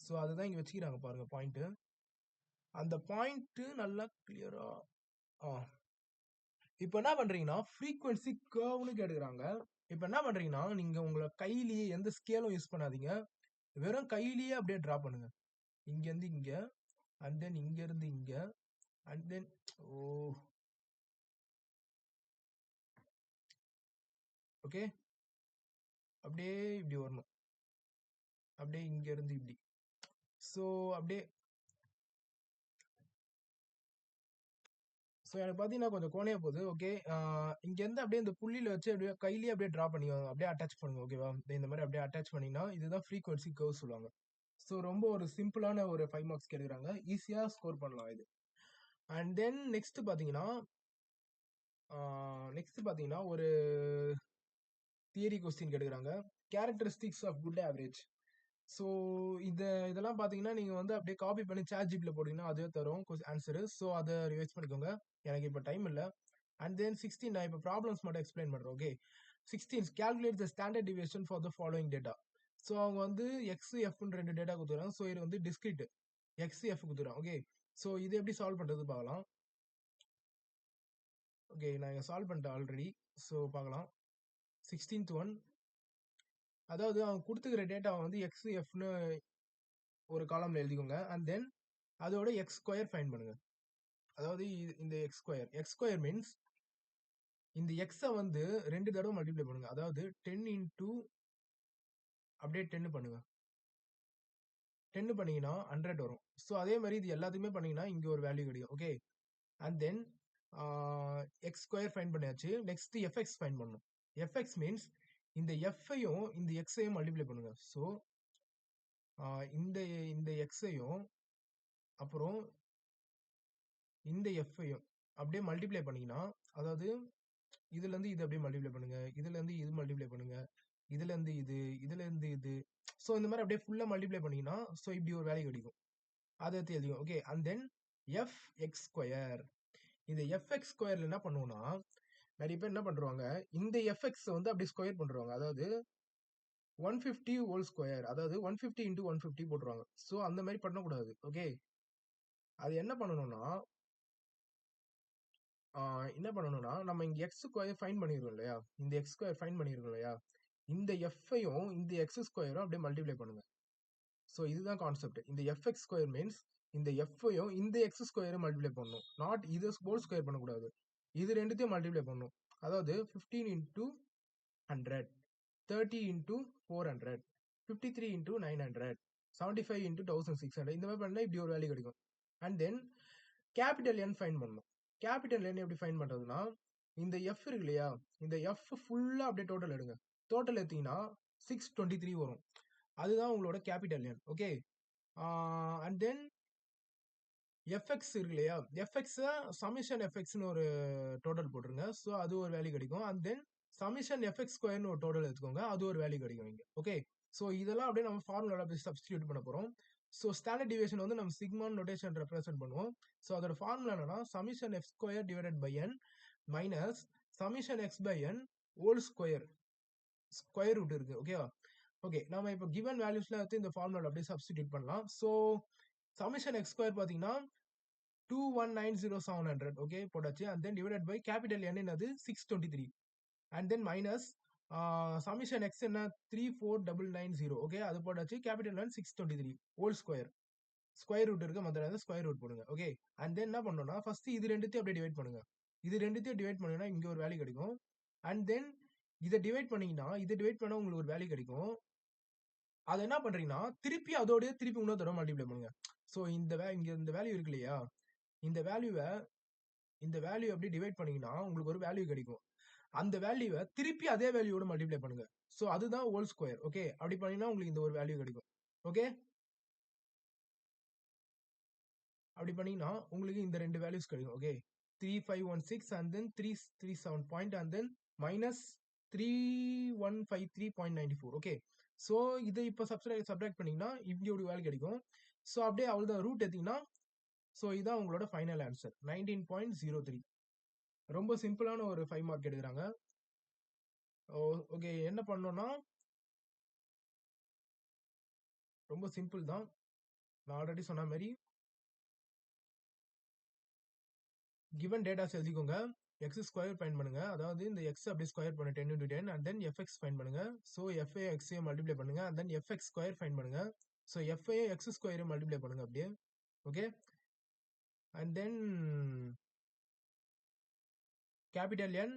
ஸோ அதுதான் இங்க வச்சுக்கிறாங்க பாருங்க பாயிண்ட். அந்த பாயிண்ட் நல்லா கிளியரா இப்போ என்ன பண்றீங்கன்னா ஃப்ரீக்வன்சி கர்வ்னு கேட்டுக்கிறாங்க. இப்போ என்ன பண்றீங்கன்னா நீங்க உங்களை கையிலேயே எந்த ஸ்கேலும் யூஸ் பண்ணாதீங்க வெறும் கையிலேயே அப்படியே டிரா பண்ணுங்க. இங்க இருந்து இங்க அண்ட் தென் இங்க இருந்து இங்க அண்ட் தென் ஓகே அப்படியே இப்படி வரணும் அப்படியே இங்க இருந்து இப்படி. ஸோ அப்படியே ஸோ எனக்கு பார்த்தீங்கன்னா கொஞ்சம் கோணையா போகுது. ஓகே இங்கேருந்து அப்படியே இந்த புள்ளியில வச்சு அப்படியே கையிலேயே அப்படியே டிரா பண்ணி அப்படியே அட்டாச் பண்ணுங்க. ஓகேவா இந்த மாதிரி அப்படியே அட்டாச் பண்ணிங்கன்னா இதுதான் ஃப்ரீக்வன்சி கர்வ் சொல்லுவாங்க. ஸோ ரொம்ப ஒரு சிம்பிளான ஒரு 5 மார்க்ஸ் கேட்குறாங்க ஈஸியாக ஸ்கோர் பண்ணலாம் இது. அண்ட் தென் நெக்ஸ்ட் பார்த்தீங்கன்னா ஒரு தியரி கொஸ்டின் கேட்குறாங்க characteristics of good average. So இதெல்லாம் பார்த்தீங்கன்னா நீங்கள் வந்து அப்படியே காப்பி பண்ணி சாட் ஜிபியில் போட்டிங்கன்னா அதே தரும் ஆன்சரு. ஸோ அதை ரிவைஸ் பண்ணிக்கோங்க. எனக்கு இப்போ டைம் இல்லை. அண்ட் தென் 16 நான் இப்போ ப்ராப்ளம்ஸ் மட்டும் எக்ஸ்பிளைன் பண்ணுறேன். Okay 16 calculate the standard deviation for the following data. So அவங்க வந்து எக்ஸ் எஃப்னு 2 டேட்டா கொடுத்துறாங்க. ஸோ இது வந்து டிஸ்கிரிட் எக்ஸ் எஃப் கொடுத்துறாங்க. ஓகே ஸோ இது எப்படி சால்வ் பண்ணுறது பார்க்கலாம். ஓகே நான் இங்கே சால்வ் பண்ணிட்டேன் ஆல்ரெடி. ஸோ பார்க்கலாம் 16th ஒன். அதாவது அவங்க கொடுத்துக்கிற டேட்டாவை வந்து எக்ஸ் எஃப்னு ஒரு காலம்ல எழுதிக்கோங்க. அண்ட் தென் அதோட எக்ஸ் ஸ்கொயர் ஃபைண்ட் பண்ணுங்க. அதாவது இந்த எக்ஸ் ஸ்கொயர் மீன்ஸ் இந்த எக்ஸை வந்து 2 தடவை மல்டிப்ளை பண்ணுங்க. அதாவது 10 இன்டூ அப்படியே 10 பண்ணுங்க. 10 பண்ணீங்கன்னா 100 வரும். ஸோ அதே மாதிரி இது எல்லாத்தையுமே பண்ணீங்கன்னா இங்க ஒரு வேல்யூ கிடைக்கும். Okay and then X square find பண்ணியாச்சு. நெக்ஸ்ட் எஃப்எக்ஸ் ஃபைண்ட் பண்ணணும். எஃப்எக்ஸ் மீன்ஸ் இந்த எஃப்ஐயும் இந்த எக்ஸையும் மல்டிப்ளை பண்ணுங்க. ஸோ இந்த இந்த எக்ஸையும் அப்புறம் இந்த எஃப்ஐயும் அப்படியே மல்டிப்ளை பண்ணீங்கன்னா அதாவது இதுல இருந்து இது அப்படியே மல்டிப்ளை பண்ணுங்க, இதுல இருந்து இது மல்டிப்ளை பண்ணுங்க, இதுல இருந்து இது, இதுல இருந்து இது. ஸோ இந்த மாதிரி அப்படியே ஃபுல்லா மல்டிப்ளை பண்ணீங்கன்னா ஸோ இப்படி ஒரு வேல்யூ கிடைக்கும். அதை எடுத்து எழுதிக்கும். Okay and then F X square. இந்த எஃப் எக்ஸ் ஸ்கொயர்ல என்ன பண்ணுவோம்னா நிறைய பேர் என்ன பண்றாங்க இந்த எஃப்எக்ஸ் வந்து அப்படி ஸ்கொயர் பண்றாங்க. அதாவது 150 ஹோல் ஸ்கொயர் அதாவது 150 இன்டூ 150 போட்டுருவாங்க. ஸோ அந்த மாதிரி பண்ணக்கூடாது. ஓகே அது என்ன பண்ணணும்னா நம்ம இங்க எக்ஸ் ஸ்கொயர் ஃபைன் பண்ணிருக்கோம் இல்லையா, இந்த எக்ஸ் ஸ்கொயர் ஃபைன் பண்ணிருக்கோம் இல்லையா, இந்த எஃப்ஐயும் இந்த எக்ஸ் ஸ்கொயரும் அப்படியே மல்டிப்ளை பண்ணுங்க. ஸோ இதுதான் கான்செப்ட். இந்த எஃப்எக்ஸ் ஸ்கொயர் மீன்ஸ் இந்த எஃப்ஐயும் இந்த எக்ஸ் ஸ்கொயரும் மல்டிப்ளை பண்ணணும். நாட் இது ஹோல் ஸ்கொயர் பண்ணக்கூடாது. இது ரெண்டுத்தையும் மல்டிப்ளை பண்ணணும். அதாவது 15 இன்டூ 100, 30 இன்டூ 400, 53 இன்டூ 900, 75 இன்டூ 1600. இந்த மாதிரி பண்ணா இப்படி ஒரு வேல்யூ கிடைக்கும். And then capital N fine பண்ணணும். கேபிட்டல் என் எப்படி ஃபைன் பண்றதுன்னா, இந்த எஃப் இருக்கு இல்லையா, இந்த எஃப் ஃபுல்லா அப்படியே டோட்டல் எடுங்க. டோட்டல் எடுத்தீங்கன்னா 623 வரும். அதுதான் உங்களோட capital N. Okay. And then FX இருக்கு இல்லையா, எஃப்எக்ஸ் சமிஷன் எஃப்எக்ஸ்னு ஒரு டோட்டல் போட்டுருங்க. ஸோ அது ஒரு வேல்யூ கிடைக்கும். அண்ட் தென் சமிஷன் எஃப்எக்ஸ் ஸ்கொயர்னு ஒரு டோட்டல் எடுத்துக்கோங்க. அது ஒரு வேல்யூ கிடைக்கும் இங்க. ஓகே. ஸோ இதெல்லாம் அப்படியே நம்ம ஃபார்முலா அப்படியே சப்ஸ்டியூட் பண்ண போறோம். ஸோ ஸ்டாண்டர்ட் டிவியேஷன் வந்து நம்ம சிக்மான் நோட்டேஷன் ரெப்ரசென்ட் பண்ணுவோம். ஸோ அதோட ஃபார்முலா என்னன்னா summation F square divided by N minus summation X by N whole square. Square root இருக்கு. ஓகேவா? ஓகே. நம்ம இப்போ கிவன் வேல்யூஸ்ல எடுத்து இந்த ஃபார்முலா அப்படியே சப்ஸ்டியூட் பண்ணலாம். ஸோ சமிஷன் எக்ஸ் ஸ்கொயர் பாத்தீங்கன்னா 2190700. ஓகே போட்டாச்சு. And then divided by capital N என்னது 623. And then minus summation X என்ன 34990. ஓகே அது போட்டாச்சு. Capital N 623 whole square. Square root இருக்கு, மற்ற ஸ்கொயர் ரூட் போடுங்க. ஓகே. அண்ட் தென் என்ன பண்ணணும்னா ஃபர்ஸ்ட் இது ரெண்டுத்தையும் அப்படியே டிவைட் பண்ணுங்க. இது ரெண்டுத்தையும் டிவைட் பண்ணீங்கன்னா இங்க ஒரு வேல்யூ கிடைக்கும். அண்ட் தென் இதை டிவைட் பண்ணீங்கன்னா இதை டிவைட் பண்ணா உங்களுக்கு ஒரு வேல்யூ கிடைக்கும். அதை என்ன பண்றீங்கன்னா திருப்பி அதோடய திருப்பி இன்னொரு தடவை மல்டிப்ளை பண்ணுங்க. ஸோ இங்க இந்த வேல்யூ இருக்கு இல்லையா, இந்த வேல்யூ அப்படி டிவைட் பண்ணீங்கன்னா உங்களுக்கு ஒரு வேல்யூ கிடைக்கும். அந்த வேல்யூவை திருப்பி அதே வேல்யூவோட மல்டிப்ளை பண்ணுங்க. ஸோ அதுதான் ஹோல் ஸ்கொயர். ஓகே. அப்படி பண்ணீங்கன்னா உங்களுக்கு இந்த ஒரு வேல்யூ கிடைக்கும். ஓகே. அப்படி பண்ணீங்கன்னா உங்களுக்கு இந்த ரெண்டு வேல்யூஸ் கிடைக்கும். Okay. 3516 and then 337 point and then minus 3153.94. Okay. So இதை இப்போ சப்ட்ராக்ட் பண்ணீங்கன்னா இப்படி ஒரு வேல்யூ கிடைக்கும். ஸோ அப்படியே அவ்வளோதான் ரூட் எடுத்தீங்கன்னா ஸோ இதான் உங்களோட ஃபைனல் ஆன்சர் 19.03. ரொம்ப சிம்பிளான ஒரு 5 மார்க் எடுக்கிறாங்க. ஓகே. என்ன பண்ணோம்னா ரொம்ப சிம்பிள் தான். நான் ஆல்ரெடி சொன்ன மாதிரி கிவன் டேட்டாஸ் எழுதிக்கோங்க. எக்ஸ் ஸ்கொயர் ஃபைண்ட் பண்ணுங்க. அதாவது இந்த எக்ஸ் அப்படியே ஸ்கொயர் பண்ணு 10 into 10 and then FX find பண்ணுங்க. ஸோ எஃப்ஏ எக்ஸே மல்டிப்ளை பண்ணுங்க. And then F X square find பண்ணுங்க. ஸோ எஃப்ஏ எக்ஸ் ஸ்கொயரை மல்டிப்ளை பண்ணுங்க அப்படியே. ஓகே. அண்ட் தென் கேபிட்டல் என்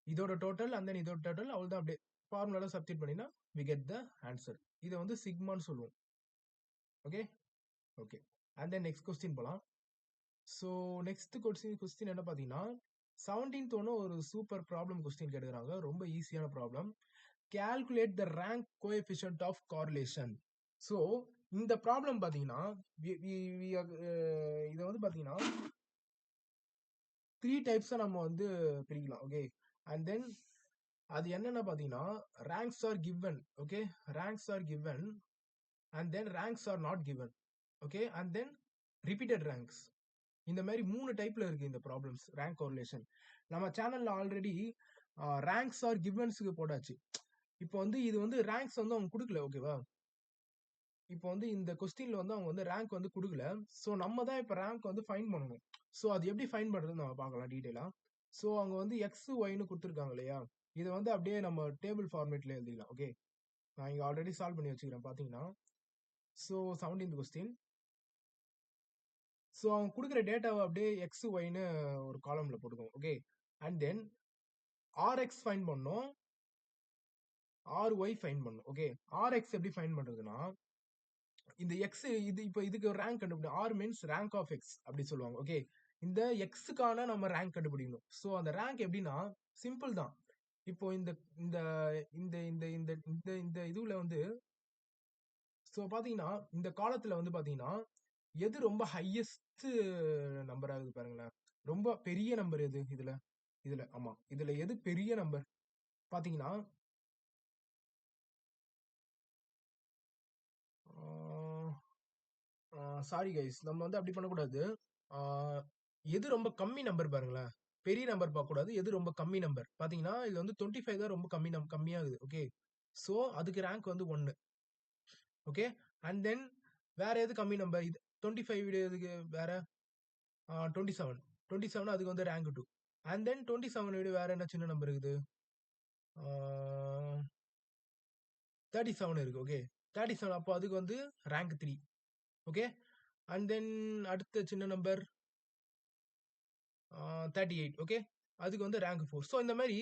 இதோட டோட்டல் அண்ட் தென் இதோட டோட்டல் அவ்வளோதான். அப்படியே ஃபார்முலால சப்ஸ்டிட் பண்ணினா வி கெட் த ஆன்சர். இதை வந்து சிக்மான்னு சொல்லுவோம். Okay. Okay. And then next question போலாம். ஸோ நெக்ஸ்ட் கொஸ்டின் என்ன பார்த்தீங்கன்னா 17th ஒன்று ஒரு சூப்பர் ப்ராப்ளம் கொஸ்டின் கேட்குறாங்க. ரொம்ப ஈஸியான problem. Calculate the rank coefficient of correlation. So இந்த ப்ராப்ளம் பார்த்தீங்கன்னா இதை வந்து பார்த்தீங்கன்னா 3 டைப்ஸாக நம்ம வந்து பிரிக்கலாம். ஓகே. அண்ட் தென் அது என்னென்ன பார்த்தீங்கன்னா ranks are given. Okay. Ranks are given and then ranks are not given. Okay. And then repeated ranks. இந்த மாதிரி 3 டைப்ல இருக்கு இந்த ப்ராப்ளம்ஸ் ரேங்க் கோரிலேஷன். நம்ம சேனல்ல ஆல்ரெடி ரேங்க்ஸ் ஆர் கிவன்ஸ்க்கு போட்டாச்சு. இப்போ வந்து இது வந்து ரேங்க்ஸ் வந்து அவங்க கொடுக்கல. ஓகேவா? இப்போ வந்து இந்த கொஸ்டின்ல வந்து அவங்க வந்து ரேங்க் வந்து கொடுக்கல. ஸோ நம்ம தான் இப்போ ரேங்க் வந்து ஃபைன் பண்ணணும். ஸோ அது எப்படி ஃபைன் பண்றதுன்னு நம்ம பார்க்கலாம் டீட்டெயிலா. ஸோ அவங்க வந்து எக்ஸ் ஒய்னு கொடுத்துருக்காங்க இல்லையா, இதை வந்து அப்படியே நம்ம டேபிள் ஃபார்மேட்ல எழுதிக்கலாம். ஓகே. நான் இங்க ஆல்ரெடி சால்வ் பண்ணி வச்சுக்கிறேன் பாத்தீங்கன்னா. So 17th question. ஸோ அவங்க கொடுக்குற டேட்டாவை அப்படியே எக்ஸ் ஒய்னு ஒரு காலம்ல போட்டுக்கோங்க. Okay. And then RX find பண்ணோம், ஆர்ஒய் ஃபைன் பண்ணோம். ஓகே. ஆர்எக்ஸ் எப்படி ஃபைன் பண்றதுன்னா இந்த எக்ஸ் இது இப்போ இதுக்கு ஒரு ரேங்க் கண்டுபிடிக்கணும். R means rank of X அப்படி சொல்லுவாங்க. ஓகே. இந்த எக்ஸுக்கான நம்ம ரேங்க் கண்டுபிடிக்கணும். ஸோ அந்த ரேங்க் எப்படின்னா சிம்பிள் தான். இப்போ இந்த இந்த இந்த இந்த இந்த இந்த இந்த இதுல வந்து ஸோ பாத்தீங்கன்னா இந்த காலத்துல வந்து பாத்தீங்கன்னா எது ரொம்ப ஹையஸ்ட் நம்பர் ஆகுது பாருங்களேன். ரொம்ப பெரிய நம்பர் எது இதுல ஆமா இதுல எது பெரிய நம்பர் பாத்தீங்கன்னா சாரி கைஸ், நம்ம வந்து அப்படி பண்ணக்கூடாது. எது ரொம்ப கம்மி நம்பர் பாருங்களேன். பெரிய நம்பர் பார்க்க கூடாது. எது ரொம்ப கம்மி நம்பர் பாத்தீங்கன்னா இது வந்து 25 தான் ரொம்ப கம்மியாகுது. ஓகே. ஸோ அதுக்கு ரேங்க் வந்து 1. ஓகே. அண்ட் தென் வேற எது கம்மி நம்பர் இது 25 விட எதுக்கு வேற 27 27 அதுக்கு வந்து ரேங்க் 2 அண்ட் தென் 27 விட வேற என்ன சின்ன நம்பர் இருக்குது 37 இருக்கு ஓகே 37 அப்போ அதுக்கு வந்து ரேங்க் 3 ஓகே அண்ட் தென் அடுத்த சின்ன நம்பர் 38 ஓகே அதுக்கு வந்து ரேங்க் 4 ஸோ இந்த மாதிரி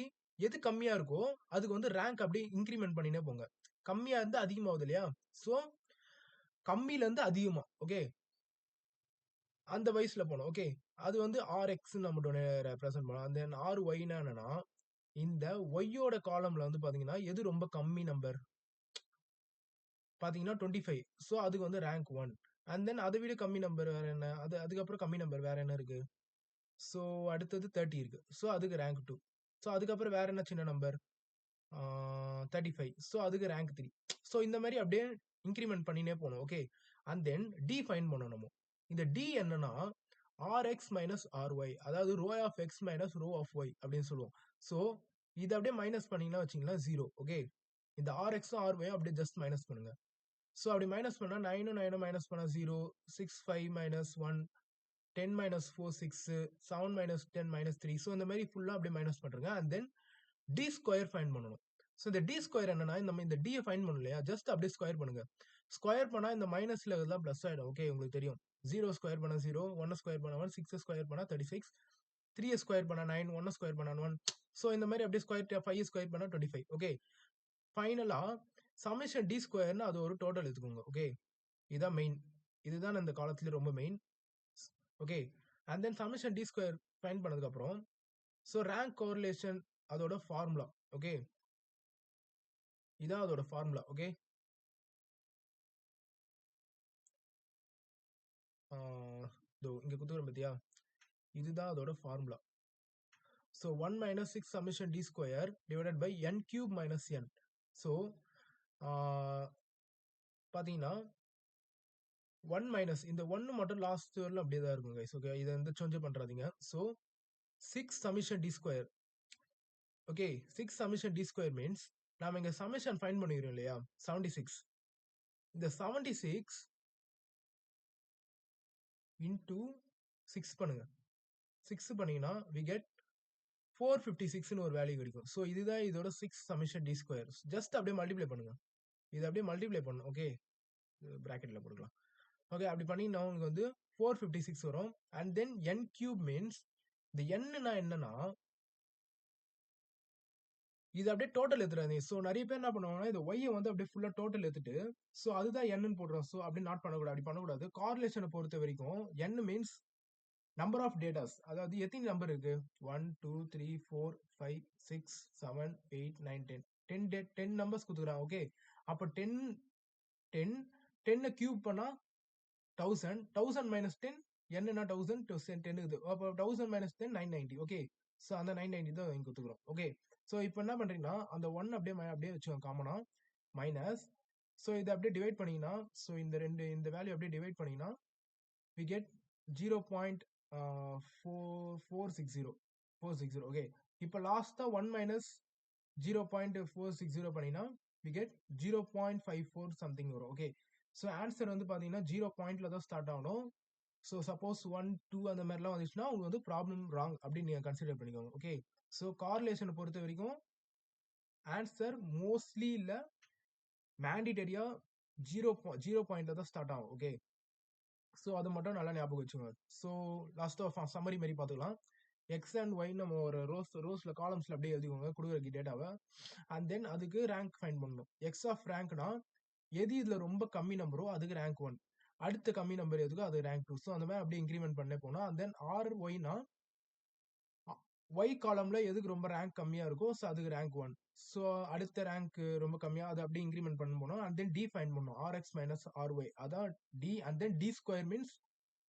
எது கம்மியா இருக்கோ அதுக்கு வந்து ரேங்க் அப்படியே இன்க்ரிமெண்ட் பண்ணினே போங்க கம்மியா இருந்து அதிகமாகுது இல்லையா ஸோ கம்மியில இருந்து அதிகமா ஓகே அந்த வயசுல போனோம் ஓகே அது வந்து RX நம்ம ரெப்ரசென்ட் பண்ணலாம் அந்த RYனா என்னன்னா இந்த ஒய்யோட காலம்ல வந்து பாத்தீங்கன்னா எது ரொம்ப கம்மி நம்பர் பாத்தீங்கன்னா 25 ஸோ அதுக்கு வந்து ரேங்க் 1 அண்ட் தென் அதை விட கம்மி நம்பர் வேற என்ன அதுக்கப்புறம் கம்மி நம்பர் வேற என்ன இருக்கு ஸோ அடுத்தது 30 இருக்கு ஸோ அதுக்கு ரேங்க் 2 ஸோ அதுக்கப்புறம் வேற என்ன சின்ன நம்பர் 35 ஸோ அதுக்கு ரேங்க் 3 ஸோ இந்த மாதிரி அப்படியே இன்க்ரிமெண்ட் பண்ணினே போகணும் okay and then D find பண்ணணும் நம்ம இந்த டி என்னன்னா RX மைனஸ் RY அதாவது rho of X minus rho of Y அப்படின்னு சொல்லுவோம் ஸோ இதை அப்படியே மைனஸ் பண்ணீங்கன்னா வச்சிங்கன்னா 0 ஓகே இந்த RXும் RYயும் அப்படியே ஜஸ்ட் மைனஸ் பண்ணுங்க ஸோ அப்படி மைனஸ் பண்ணா 9 மைனஸ் பண்ணா 0 6 5 minus 1 10 minus 4 6 7 minus 10 minus 3 so இந்த மாதிரி ஃபுல்லாக அப்படியே மைனஸ் பண்ணுறங்க and then D square find பண்ணணும் ஸோ இந்த டி ஸ்கொயர் என்னன்னா நம்ம இந்த டியை ஃபைன் பண்ணணும் இல்லையா ஜஸ்ட் அப்படியே ஸ்கொயர் பண்ணுங்க ஸ்கொயர் பண்ணா இந்த மைனஸ்ல இதெல்லாம் பிளஸ் ஆயிடும் ஓகே உங்களுக்கு தெரியும் 0 ஸ்கொயர் பண்ணா 0 1 ஸ்கொயர் பண்ணா 1 6 ஸ்கொயர் பண்ணா 36 3 ஸ்கொயர் பண்ணா 9 1 ஸ்கொயர் பண்ணா 1 ஸோ இந்த மாதிரி அப்படியே ஸ்கொயர் 5 ஸ்கொயர் பண்ணா 25 ஓகே ஃபைனலா சமேஷன் டி ஸ்கொயர்னு அது ஒரு டோட்டல் எடுத்துக்கோங்க ஓகே இதுதான் மெயின் இதுதான் இந்த காலத்துல ரொம்ப main okay and then summation D square find பண்ணதுக்கு அப்புறம் ஸோ ரேங்க் கோரிலேஷன் அதோட ஃபார்முலா ஓகே இதான் அதோட ஃபார்முலா ஓகே இங்க குத்துக்கிறேன் பத்தியா இதுதான் அதோட formula so 1 minus 6 summation D square divided by n cube minus n so பார்த்தீங்கன்னா 1 மைனஸ் இந்த 1 மட்டும் லாஸ்ட் வரல அப்படியே தான் இருக்கும் கைஸ் ஓகே இதை வந்து சேஞ்ச் பண்றாதீங்க so 6 summation D square okay 6 summation D square means நாம இங்க சமேஷன் ஃபைண்ட் பண்ணிக்கிறோம் இல்லையா 76 இந்த 76 இன்டூ 6 பண்ணுங்க 6 பண்ணீங்கன்னா வி கெட் 456ன்னு ஒரு வேல்யூ கிடைக்கும் ஸோ இதுதான் இதோட 6 சமேஷன் டி ஸ்கொயர் ஜஸ்ட் அப்படியே மல்டிப்ளை பண்ணுங்க இது அப்படியே மல்டிப்ளை பண்ணும் ஓகே பிராக்கெட்ல போட்டுக்கலாம் ஓகே அப்படி பண்ணீங்கன்னா உங்களுக்கு வந்து 456 வரும் and then n cube means இந்த என்னன்னா என்னன்னா இது அப்படியே டோட்டல் எடுத்துறாங்க ஸோ நிறைய பேர் என்ன பண்ணுவாங்கன்னா இந்த ஒய்யை வந்து அப்படியே ஃபுல்லா டோட்டல் எடுத்துட்டு ஸோ அதுதான் என்னன்னு போடுறோம் ஸோ அப்படி நாட் பண்ணக்கூடாது அப்படி பண்ணக்கூடாது கார்லேஷனை பொறுத்த வரைக்கும் n means number of datas அதாவது எத்தனை நம்பர் இருக்கு 1 2 3 4 5 6 7 8 9 10 10 நம்பர்ஸ் கொடுத்துக்கிறாங்க ஓகே அப்போ 10 10 10 கியூப் பண்ணா 1000 1000 மைனஸ் 10 என்னன்னா 1000 10 இருக்குது அப்போ 1000 மைனஸ் 10 990 ஓகே ஸோ அந்த 990 தான் இங்க கொடுத்துக்கிறோம் ஓகே ஸோ இப்போ என்ன பண்றீங்கன்னா அந்த 1 அப்படியே வச்சுக்கோங்க காமனா மைனஸ் ஸோ இதை அப்படியே டிவைட் பண்ணீங்கன்னா ஸோ இந்த வேல்யூ அப்படியே டிவைட் பண்ணீங்கன்னா வி கெட் 0.460 ஓகே இப்போ லாஸ்டா 1 மைனஸ் 0.460 பண்ணீங்கன்னா வி கெட் 0.54 சம்திங் வரும் ஓகே ஸோ ஆன்சர் வந்து பார்த்தீங்கன்னா 0 பாயிண்ட்ல தான் ஸ்டார்ட் ஆகணும் ஸோ சப்போஸ் 1 2 அந்த மாதிரிலாம் வந்துச்சுன்னா உங்களுக்கு வந்து ப்ராப்ளம் ராங் அப்படின்னு நீங்கள் கன்சிடர் பண்ணிக்கோங்க ஓகே ஸோ கார்லேஷனை பொறுத்த வரைக்கும் ஆன்சர் மோஸ்ட்லி இல்லை மேண்டிட்டரியா 0 பாயிண்ட்ல தான் ஸ்டார்ட் ஆகும் ஓகே ஸோ அது மட்டும் நல்லா ஞாபகம் வச்சுக்கோங்க ஸோ லாஸ்ட்டாக சம்மரி மாதிரி பார்த்துக்கலாம் எக்ஸ் அண்ட் ஒய் நம்ம ஒரு ரோஸ்ல காலம்ஸ்ல அப்படியே எழுதிக்கோங்க கொடுக்குற டேட்டாவை அண்ட் தென் அதுக்கு ரேங்க் ஃபைண்ட் பண்ணணும் எக்ஸ் ஆஃப் ரேங்க்னா எது இதுல ரொம்ப கம்மி நம்பரோ அதுக்கு ரேங்க் 1 அடுத்த கம்மி நம்பர் எதுக்கோ அது ரேங்க் 2 ஸோ அந்த மாதிரி அப்படியே இன்க்ரிமெண்ட் பண்ணே போனோம் அண்ட் தென் ஆர் ஒய்னா ஒய் காலம்ல எதுக்கு ரொம்ப ரேங்க் கம்மியா இருக்கோ ஸோ அதுக்கு ரேங்க் 1 ஸோ அடுத்த ரேங்க் ரொம்ப கம்மியா அது அப்படியே இன்க்ரிமெண்ட் பண்ண போனோம் அண்ட் தென் டி ஃபைண்ட் பண்ணணும் ஆர்எக்ஸ் மைனஸ் ஆர்ஒய் அதான் d and then D square means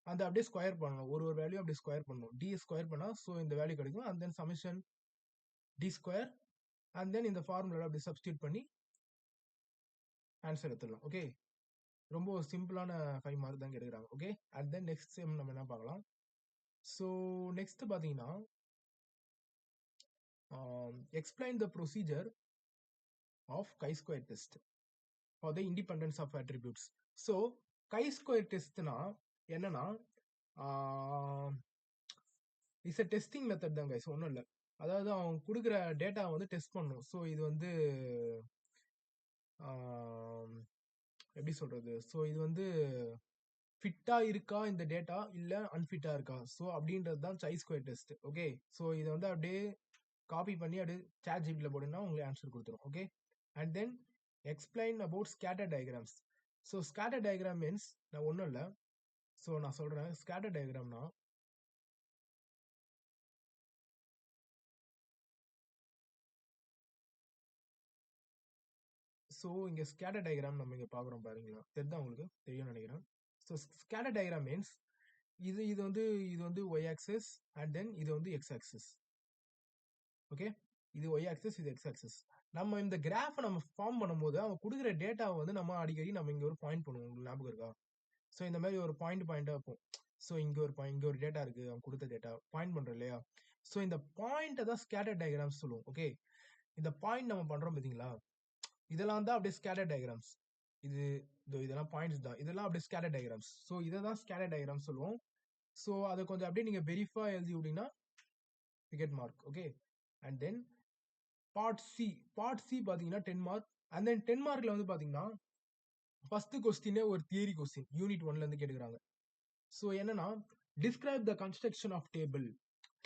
அந்த அப்படியே ஸ்கொயர் பண்ணணும் ஒரு வேல்யூ அப்படியே ஸ்கொயர் பண்ணணும் டி ஸ்கொயர் பண்ணா ஸோ இந்த வேல்யூ கிடைக்கும் and then summation d square and then இந்த ஃபார்முலா அப்படி சப்ஸ்டியூட் பண்ணி ஆன்சர் எடுத்துடலாம் ஓகே ரொம்ப ஒரு சிம்பிளான 5 மார்க் தான் எடுக்கிறாங்க okay and then next sem நம்ம என்ன பார்க்கலாம் ஸோ நெக்ஸ்ட் பார்த்தீங்கன்னா explain the procedure of chi-square test for the independence of attributes. So chi-square testனா என்னன்னா இட்ஸ் a டெஸ்டிங் மெத்தட் தான் கைஸ், ஒன்றும் இல்லை. அதாவது அவங்க கொடுக்குற டேட்டா வந்து டெஸ்ட் பண்ணும். ஸோ இது வந்து ஆஹ், எப்படி சொல்றது, ஸோ இது வந்து ஃபிட்டா இருக்கா இந்த டேட்டா இல்ல அன்ஃபிட்டா இருக்கா, ஸோ அப்படின்றது தான் chi square test. Okay, so இதை வந்து அப்படியே காப்பி பண்ணி அப்படியே சாட் ஜிபில போடுனா உங்களுக்கு ஆன்சர் கொடுத்துரும். Okay, and then explain about scatter diagrams. So scatter diagram means நான் ஒன்றும் இல்லை. ஸோ நான் சொல்றேன் ஸ்கேட்டர் டயக்ராம்னா, ஸோ இங்க ஸ்கேட்டர் டயக்ராம் நம்ம இங்க பாக்குறோம் பாருங்களா, தெரியுதா உங்களுக்கு, தெரியும் நினைக்கிறேன். ஸோ ஸ்கேட்டர் டயக்ராம் மீன்ஸ் இது இது வந்து இது வந்து ஒய் ஆக்சிஸ் அண்ட் தென் இது வந்து எக்ஸ் ஆக்சிஸ். ஓகே, இது ஒய் ஆக்சிஸ், இது எக்ஸ் ஆக்சிஸ். நம்ம இந்த கிராஃபை நம்ம ஃபார்ம் பண்ணும்போது அவன் கொடுக்குற டேட்டாவை வந்து நம்ம அடிக்கடி நம்ம இங்க ஒரு பாயிண்ட் பண்ணுவோம், உங்களுக்கு ஞாபகம் இருக்கா? ஸோ இந்த மாதிரி ஒரு பாயிண்டா வைப்போம். ஸோ இங்க ஒரு இங்க ஒரு டேட்டா இருக்கு, அவன் கொடுத்த டேட்டா பாயிண்ட் பண்றோம் இல்லையா? ஸோ இந்த பாயிண்ட்டை தான் ஸ்கேட்டர் டயக்ராம்ஸ் சொல்லுவோம். ஓகே, இந்த பாயிண்ட் நம்ம பண்றோம் பாத்தீங்களா, இதெல்லாம் தான் அப்படியே ஸ்கேட்டர் டயக்ராம்ஸ். இது இதெல்லாம் பாயிண்ட்ஸ் தான், இதெல்லாம் அப்படியே ஸ்கேட்டர் டயக்ராம்ஸ். ஸோ இதை தான் ஸ்கேட்டர் டயக்ராம் சொல்லுவோம். ஸோ அதை கொஞ்சம் அப்படியே நீங்க வெரிஃபா எழுதி விட்டீங்கன்னா you get mark. Okay, and then part C பாத்தீங்கன்னா 10 மார்க். அண்ட் தென் 10 மார்க்ல வந்து பாத்தீங்கன்னா ஃபர்ஸ்ட் கொஸ்டினே ஒரு தியரி கொஸ்டின் யூனிட் 1ல இருந்து கேட்டுக்கிறாங்க. ஸோ என்னன்னா, describe the construction of table.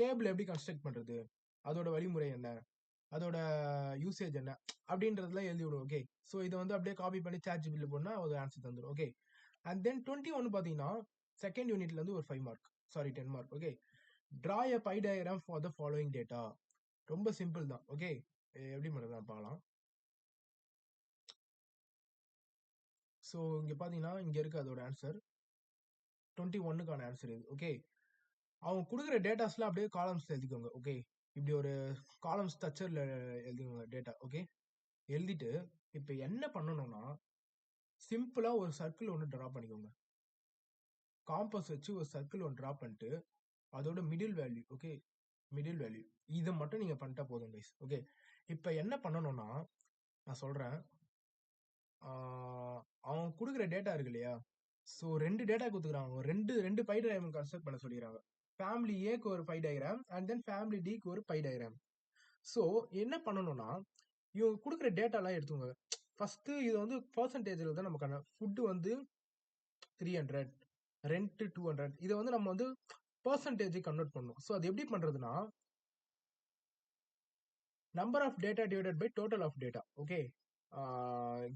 Table எப்படி கன்ஸ்ட்ரக்ட் பண்றது, அதோட வழிமுறை என்ன, அதோட யூசேஜ் என்ன அப்படின்றதுலாம் எழுதி விடும். ஓகே, ஸோ இதை வந்து அப்படியே காப்பி பண்ணி சாட் ஜிபில போனா ஒரு ஆன்சர் தந்துடும். ஓகே, அண்ட் தென் 21 பாத்தீங்கன்னா செகண்ட் யூனிட்ல இருந்து ஒரு 5 mark, sorry 10 mark. Okay, draw a by diagram for the following data. ரொம்ப சிம்பிள் தான். ஓகே, எப்படி பண்ணுறது பார்க்கலாம். ஸோ இங்க பாத்தீங்கன்னா இங்க இருக்கு அதோட ஆன்சர், 21க்கான ஆன்சர் இது. ஓகே, அவங்க கொடுக்குற டேட்டாஸ்லாம் அப்படியே காலம்ஸ்ல எழுதிக்கோங்க. ஓகே, இப்படி ஒரு காலம் ஸ்ட்ரக்சர்ல எழுதிக்கோங்க டேட்டா. ஓகே, எழுதிட்டு இப்போ என்ன பண்ணணும்னா சிம்பிளா ஒரு சர்க்கிள் ஒன்று டிரா பண்ணிக்கோங்க. காம்பஸ் வச்சு ஒரு சர்க்கிள் ஒன்று டிரா பண்ணிட்டு அதோட middle value, okay, middle value இதை மட்டும் நீங்க பண்ணிட்டா போதும் கைஸ். ஓகே, இப்போ என்ன பண்ணணும்னா நான் சொல்றேன், அவங்க கொடுக்குற டேட்டா இருக்கு இல்லையா, ஸோ 2 டேட்டா கொடுத்துக்கிறாங்க, ரெண்டு ரெண்டு பை டயக்ராம் கன்ஸ்ட்ரக்ட் பண்ண சொல்லிடுறாங்க. ஃபேமிலி ஏக்கு ஒரு by diagram and then family டிக்கு ஒரு பை டயக்ராம். ஸோ என்ன பண்ணணும்னா இவங்க கொடுக்குற டேட்டாலாம் எடுத்துங்க. ஃபர்ஸ்ட் இது வந்து பர்சன்டேஜில் தான் நமக்கான ஃபுட்டு வந்து 300, ரெண்ட் 200, இதை வந்து நம்ம வந்து பர்சன்டேஜ் கன்வெர்ட் பண்ணணும். ஸோ அது எப்படி பண்றதுன்னா number of data divided by total of data. Okay,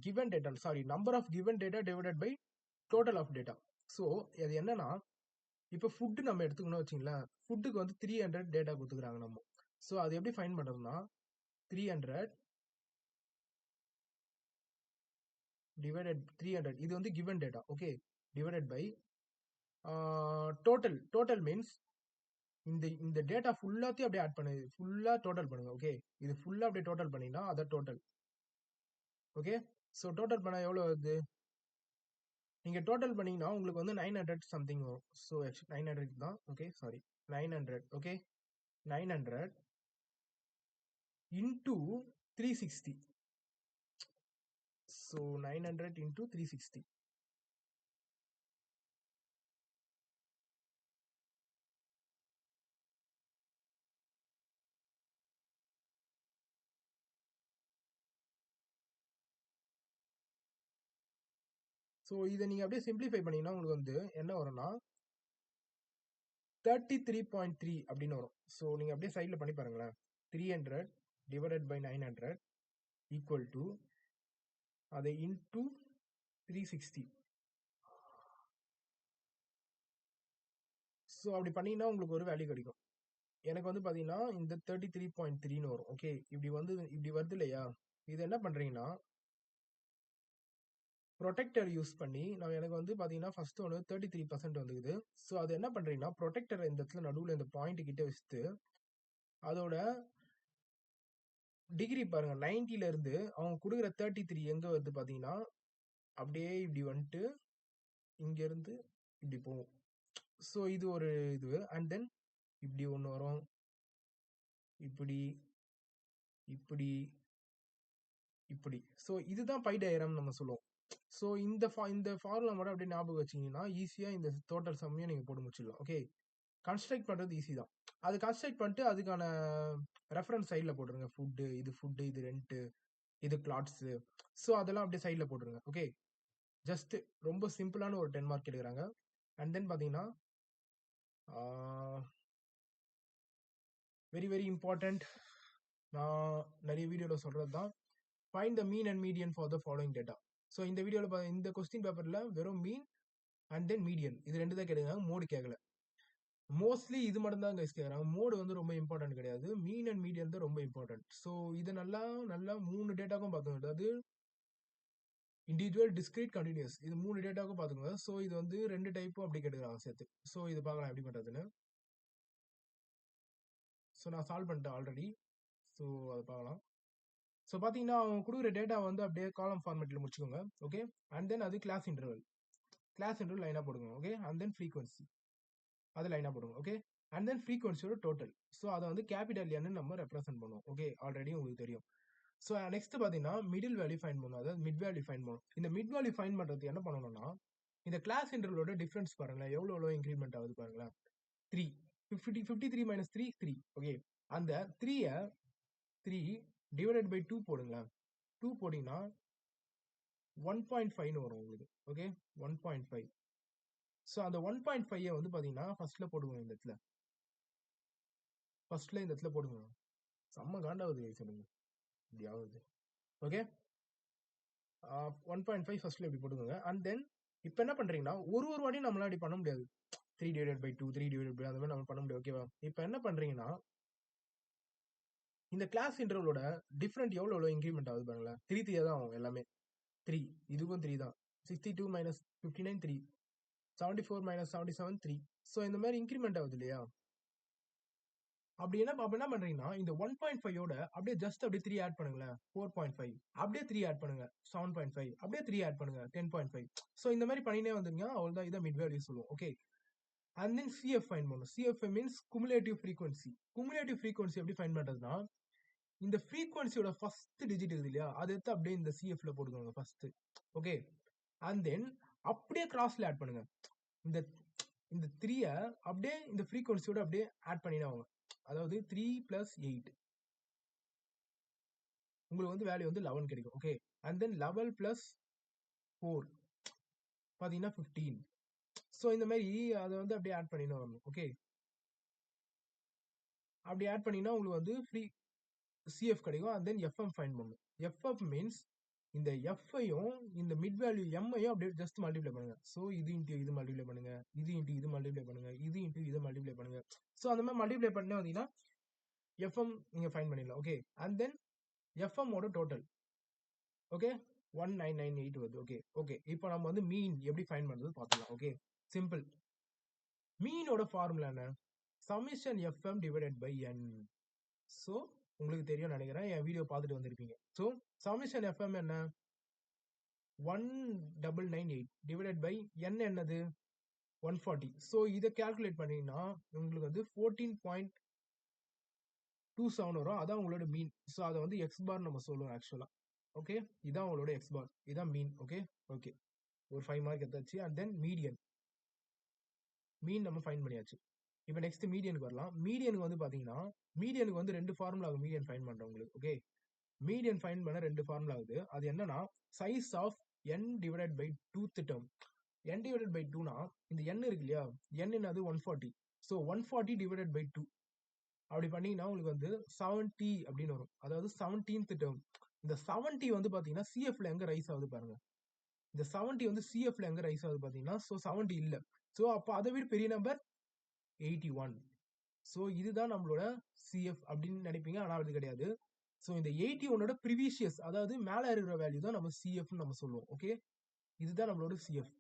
given data, sorry, number of given data divided by total of data. So அது என்னன்னா இப்போ ஃபுட்டு நம்ம எடுத்துக்கணும் வச்சுங்களேன், ஃபுட்டுக்கு வந்து 300 டேட்டா கொடுத்துக்கிறாங்க நம்ம. ஸோ அது எப்படி ஃபைன் பண்றதுன்னா 300 டிவைடட் 300 இது வந்து given data. Okay, divided by total. Total means இந்த இந்த டேட்டா ஃபுல்லாத்தையும் அப்படியே ஆட் பண்ணு, ஃபுல்லா டோட்டல் பண்ணுங்க. ஓகே, இது ஃபுல்லா அப்படியே டோட்டல் பண்ணினா அத டோட்டல். ஓகே, ஸோ டோட்டல் பண்ணா எவ்வளவு வருது, நீங்க டோட்டல் பண்ணீங்கன்னா உங்களுக்கு வந்து 900 சம்திங் வரும். ஸோ 900 தான். Okay, sorry, 900. Okay, 900 into 360. So 900 into 360. So இதை நீங்க அப்படியே சிம்பிளிஃபை பண்ணீங்கன்னா உங்களுக்கு வந்து என்ன வரும்னா 33.3 அப்படின்னு வரும். ஸோ நீங்க அப்படியே சைட்ல பண்ணி பாருங்களேன், 300 டிவைடட் பை 900 ஈக்குவல் டு அதை இன்டூ 360. ஸோ அப்படி பண்ணீங்கன்னா உங்களுக்கு ஒரு வேல்யூ கிடைக்கும். எனக்கு வந்து பாத்தீங்கன்னா இந்த 33.3ன்னு வரும். ஓகே, இப்படி வருது இல்லையா, இது என்ன பண்றீங்கன்னா ப்ரொடெக்டர் யூஸ் பண்ணி நான் எனக்கு வந்து பாத்தீங்கன்னா ஃபர்ஸ்ட் ஒன்று 33% வந்துக்குது. ஸோ அது என்ன பண்றீங்கன்னா ப்ரொடெக்டர் இந்த இடத்துல நடுவில் இந்த பாயிண்ட் கிட்ட வச்சுட்டு அதோட டிகிரி பாருங்க, 90ல இருந்து அவங்க கொடுக்குற 33 எங்க வருது பாத்தீங்கன்னா அப்படியே இப்படி வந்துட்டு இங்க இருந்து இப்படி போகும். ஸோ இது ஒரு இது. அண்ட் தென் இப்படி ஒன்று வரும், இப்படி இப்படி இப்படி. ஸோ இதுதான் பை டயக்ராம் நம்ம சொல்லுவோம். ஸோ இந்த ஃபார்முலா மட்டும் அப்படியே ஞாபகம் வச்சீங்கன்னா ஈஸியாக இந்த டோட்டல் சம்மையும் நீங்கள் போட்டு முடிச்சிடலாம். ஓகே, கன்ஸ்ட்ரக்ட் பண்ணுறது ஈஸி தான். அது கன்ஸ்ட்ரக்ட் பண்ணிட்டு அதுக்கான ரெஃபரன்ஸ் சைடில் போட்டுருங்க. ஃபுட்டு, இது ரெண்ட்டு, இது கிளாத்ஸு. ஸோ அதெல்லாம் அப்படியே சைடில் போட்டுருங்க. ஓகே, ஜஸ்ட் ரொம்ப சிம்பிளான ஒரு 10 மார்க் எடுக்கிறாங்க. அண்ட் தென் பார்த்தீங்கன்னா வெரி வெரி இம்பார்ட்டன்ட், நான் நிறைய வீடியோவில் சொல்கிறது தான், find the mean and median for the following data. So இந்த வீடியோவில் இந்த கொஸ்டின் பேப்பரில் வெறும் மீன் அண்ட் தென் மீடியன் இது ரெண்டு தான் கேட்குறாங்க, மோடு கேட்கல. மோஸ்ட்லி இது மட்டும் தான் கைஸ் கேட்குறாங்க. மோடு வந்து ரொம்ப இம்பார்ட்டன்ட் கிடையாது, மீன் அண்ட் மீடியன் தான் ரொம்ப இம்பார்ட்டன்ட். ஸோ இது நல்லா 3 டேட்டாக்கும் பார்த்துக்கோங்க. அதாவது இண்டிவிஜுவல், டிஸ்கிரீட், கண்டினியூஸ், இது 3 டேட்டாக்கும் பார்த்துக்கோங்க. ஸோ இது வந்து 2 டைப்பும் அப்படி கேட்டுக்கிறாங்க சேர்த்து. ஸோ இது பார்க்கலாம் எப்படி பண்ணுறதுன்னு. ஸோ நான் சால்வ் பண்ணிட்டேன் ஆல்ரெடி. ஸோ அதை பார்க்கலாம். ஸோ பார்த்தீங்கன்னா அவங்க கொடுக்குற டேட்டா வந்து அப்படியே காலம் ஃபார்மேட்டில் முடிச்சுக்கோங்க. ஓகே, அண்ட் தென் அது கிளாஸ் இன்டர்வல் லைனாக போடுங்க. ஓகே, அண்ட் தென் ஃப்ரீக்வன்சி அது லைனாக போடுங்க. ஓகே, அண்ட் தென் ஃப்ரீக்வன்சியோட டோட்டல். ஸோ அதை வந்து கேபிட்டல் என்னு நம்ம ரெப்ரசென்ட் பண்ணுவோம். ஓகே, ஆல்ரெடி உங்களுக்கு தெரியும். ஸோ நெக்ஸ்ட் பார்த்தீங்கன்னா மிடில் வேல்யூ ஃபைன் பண்ணணும், அதாவது மிட் வேல்யூ ஃபைன் பண்ணணும். இந்த மிட் வேல்யூ ஃபைன் பண்ணுறது என்ன பண்ணணும்னா, இந்த கிளாஸ் இன்டர்வலோட டிஃபரன்ஸ் பாருங்களேன், எவ்வளோ இன்க்ரிமெண்ட் ஆகுது பாருங்களேன். 3 53 மைனஸ் 3 3. ஓகே, அந்த 3 டிவைடட் பை 2 போடுங்களேன். 2 போட்டிங்கன்னா 1.5 வரும் உங்களுக்கு. ஓகே, 1.5. ஸோ அந்த 1.5 வந்து பார்த்தீங்கன்னா ஃபர்ஸ்ட்ல போடுவோம். இந்த இடத்துல இந்த இடத்துல போடுங்க. செம்ம காண்டாவது சொல்லுங்க இப்படி ஆகுது. ஓகே, 1.5 ஃபர்ஸ்ட்ல இப்படி போட்டுக்கோங்க. அண்ட் தென் இப்போ என்ன பண்றீங்கன்னா ஒரு வாட்டியும் நம்மளால அப்படி பண்ண முடியாது. 3 டிவைடட் பை 2 3 டிவைடட் பை அந்த மாதிரி நம்ம பண்ண முடியாது. ஓகேவா, இப்போ என்ன பண்றீங்கன்னா இந்த கிளாஸ் இன்டர்வலோட டிஃபரெண்ட் எவ்வளோ இன்க்ரிமெண்ட் ஆகுது பாருங்களேன். 3 தான் ஆகும் எல்லாமே. 3 இதுக்கும் 3 தான். 62 மைனஸ் 59 3, 74 மைனஸ் 77 3. ஸோ இந்த மாதிரி இன்க்ரிமெண்ட் ஆகுது இல்லையா. அப்ப என்ன பண்றீங்கன்னா இந்த 1.5யோட அப்படியே ஜஸ்ட் அப்படியே 3 ஆட் பண்ணுங்களேன். 4.5 அப்படியே 3 ஆட் பண்ணுங்க. 7.5 அப்படியே 3 ஆட் பண்ணுங்க. 10.5. ஸோ இந்த மாதிரி பண்ணினே வந்துருங்க. அவ்வளவுதான், இதை மிட் வேல்யூ சொல்லுவோம். Okay, and then CF find பண்ணும். CF means cumulative frequency. Cumulative frequency எப்படி ஃபைன் பண்றதுன்னா, இந்த ஃப்ரீக்வன்சியோட ஃபர்ஸ்ட் டிஜிட் இருக்குது இல்லையா, அதை எடுத்து அப்படியே இந்த சிஎஃப்ல போட்டுக்கோங்க ஃபர்ஸ்ட். ஓகே, அண்ட் தென் அப்படியே கிராஸ்ல ஆட் பண்ணுங்க. இந்த இந்த 3 அப்படியே இந்த ஃப்ரீக்வன்சியோட அப்படியே ஆட் பண்ணினா ஆகும். அதாவது 3 + 8 உங்களுக்கு வந்து வேல்யூ வந்து 11 கிடைக்கும். ஓகே, அண்ட் தென் 11 + 4 பார்த்தீங்கன்னா 15. ஸோ இந்த மாதிரி அதை வந்து அப்படியே ஆட் பண்ணினா வரணும். ஓகே, அப்படி ஆட் பண்ணினா உங்களுக்கு வந்து ஃப்ரீ சிஎஃப் கிடைக்கும். அண்ட் தென் எஃப்எம் ஃபைண்ட் பண்ணணும். எஃப்எஃப் மீன்ஸ் இந்த எஃப்ஐயும் இந்த மிட் வேல்யூ எம்ஐயும் அப்படியே ஜஸ்ட் மல்டிப்ளை பண்ணுங்க. ஸோ இது இன்ட்டு இது மல்டிப்ளை பண்ணுங்க, இது இன்ட்டு இது மல்டிப்ளை பண்ணுங்க, இது இன்ட்டு இதை மல்டிப்ளை பண்ணுங்க. ஸோ அந்த மாதிரி மல்டிப்ளை பண்ணி வந்தீங்கன்னா எஃப்எம் நீங்க ஃபைண்ட் பண்ணிடலாம். ஓகே, அண்ட் தென் எஃப்எம் ஓட டோட்டல். ஓகே, 1998 வருது. ஓகே ஓகே இப்போ நம்ம வந்து மீன் எப்படி ஃபைண்ட் பண்றது பார்த்துக்கலாம். Okay, simple. மீனோட ஃபார்முலா என்ன? Summation F M divided by N. So உங்களுக்கு தெரியும் நினைக்கிறேன், என் வீடியோ பார்த்துட்டு வந்திருப்பீங்க. ஸோ சமிஷன் எஃப்எம் என்ன? 1998 டிவைடட் பை n என்னது? 140. ஸோ இதை கால்குலேட் பண்ணீங்கன்னா உங்களுக்கு வந்து 14.27 வரும். அதான் உங்களோட மீன். ஸோ அதை வந்து எக்ஸ் பார் நம்ம சொல்லுவோம் ஆக்சுவலா. ஓகே, இதான் உங்களோட எக்ஸ் பார், இதான் மீன். ஓகே ஓகே, ஒரு 5 மார்க் எடுத்தாச்சு. அண்ட் தென் மீன் நம்ம ஃபைன் பண்ணியாச்சு. இப்போ நெக்ஸ்ட் மீடியனுக்கு வரலாம். மீடியனுக்கு வந்து பாத்தீங்கன்னா மீடியனுக்கு வந்து 2 ஃபார்முலா ஆகும் மீடியன் ஃபைன் பண்றோம் உங்களுக்கு. ஓகே, மீடியன் ஃபைன் பண்ண 2 ஃபார்முலா ஆகுது. அது என்னன்னா size of n divided by 2th term. n divided by 2னா இந்த n இருக்கு இல்லையா, n என்னது 140. ஸோ 140 டிவைடட் பை 2 அப்படி பண்ணீங்கன்னா உங்களுக்கு வந்து 70 அப்படின்னு வரும். அதாவது 17th டேர்ம். இந்த 70 வந்து பாத்தீங்கன்னா சிஎஃப்ல எங்க ரைஸ் ஆகுது பாருங்க. இந்த 70 வந்து சிஎஃப்ல எங்க ரைஸ் ஆகுது பாத்தீங்கன்னா, ஸோ 70 இல்ல. ஸோ அப்போ அதை விட பெரிய நம்பர் 81. ஸோ இதுதான் நம்மளோட சிஎஃப் அப்படின்னு நினைப்பீங்க, ஆனா அது கிடையாது. ஸோ இந்த 81ஓட ப்ரீவியஸ், அதாவது மேல இருக்கிற வேல்யூ தான் நம்ம சிஎஃப் நம்ம சொல்லுவோம். ஓகே, இதுதான் நம்மளோட சிஎஃப்.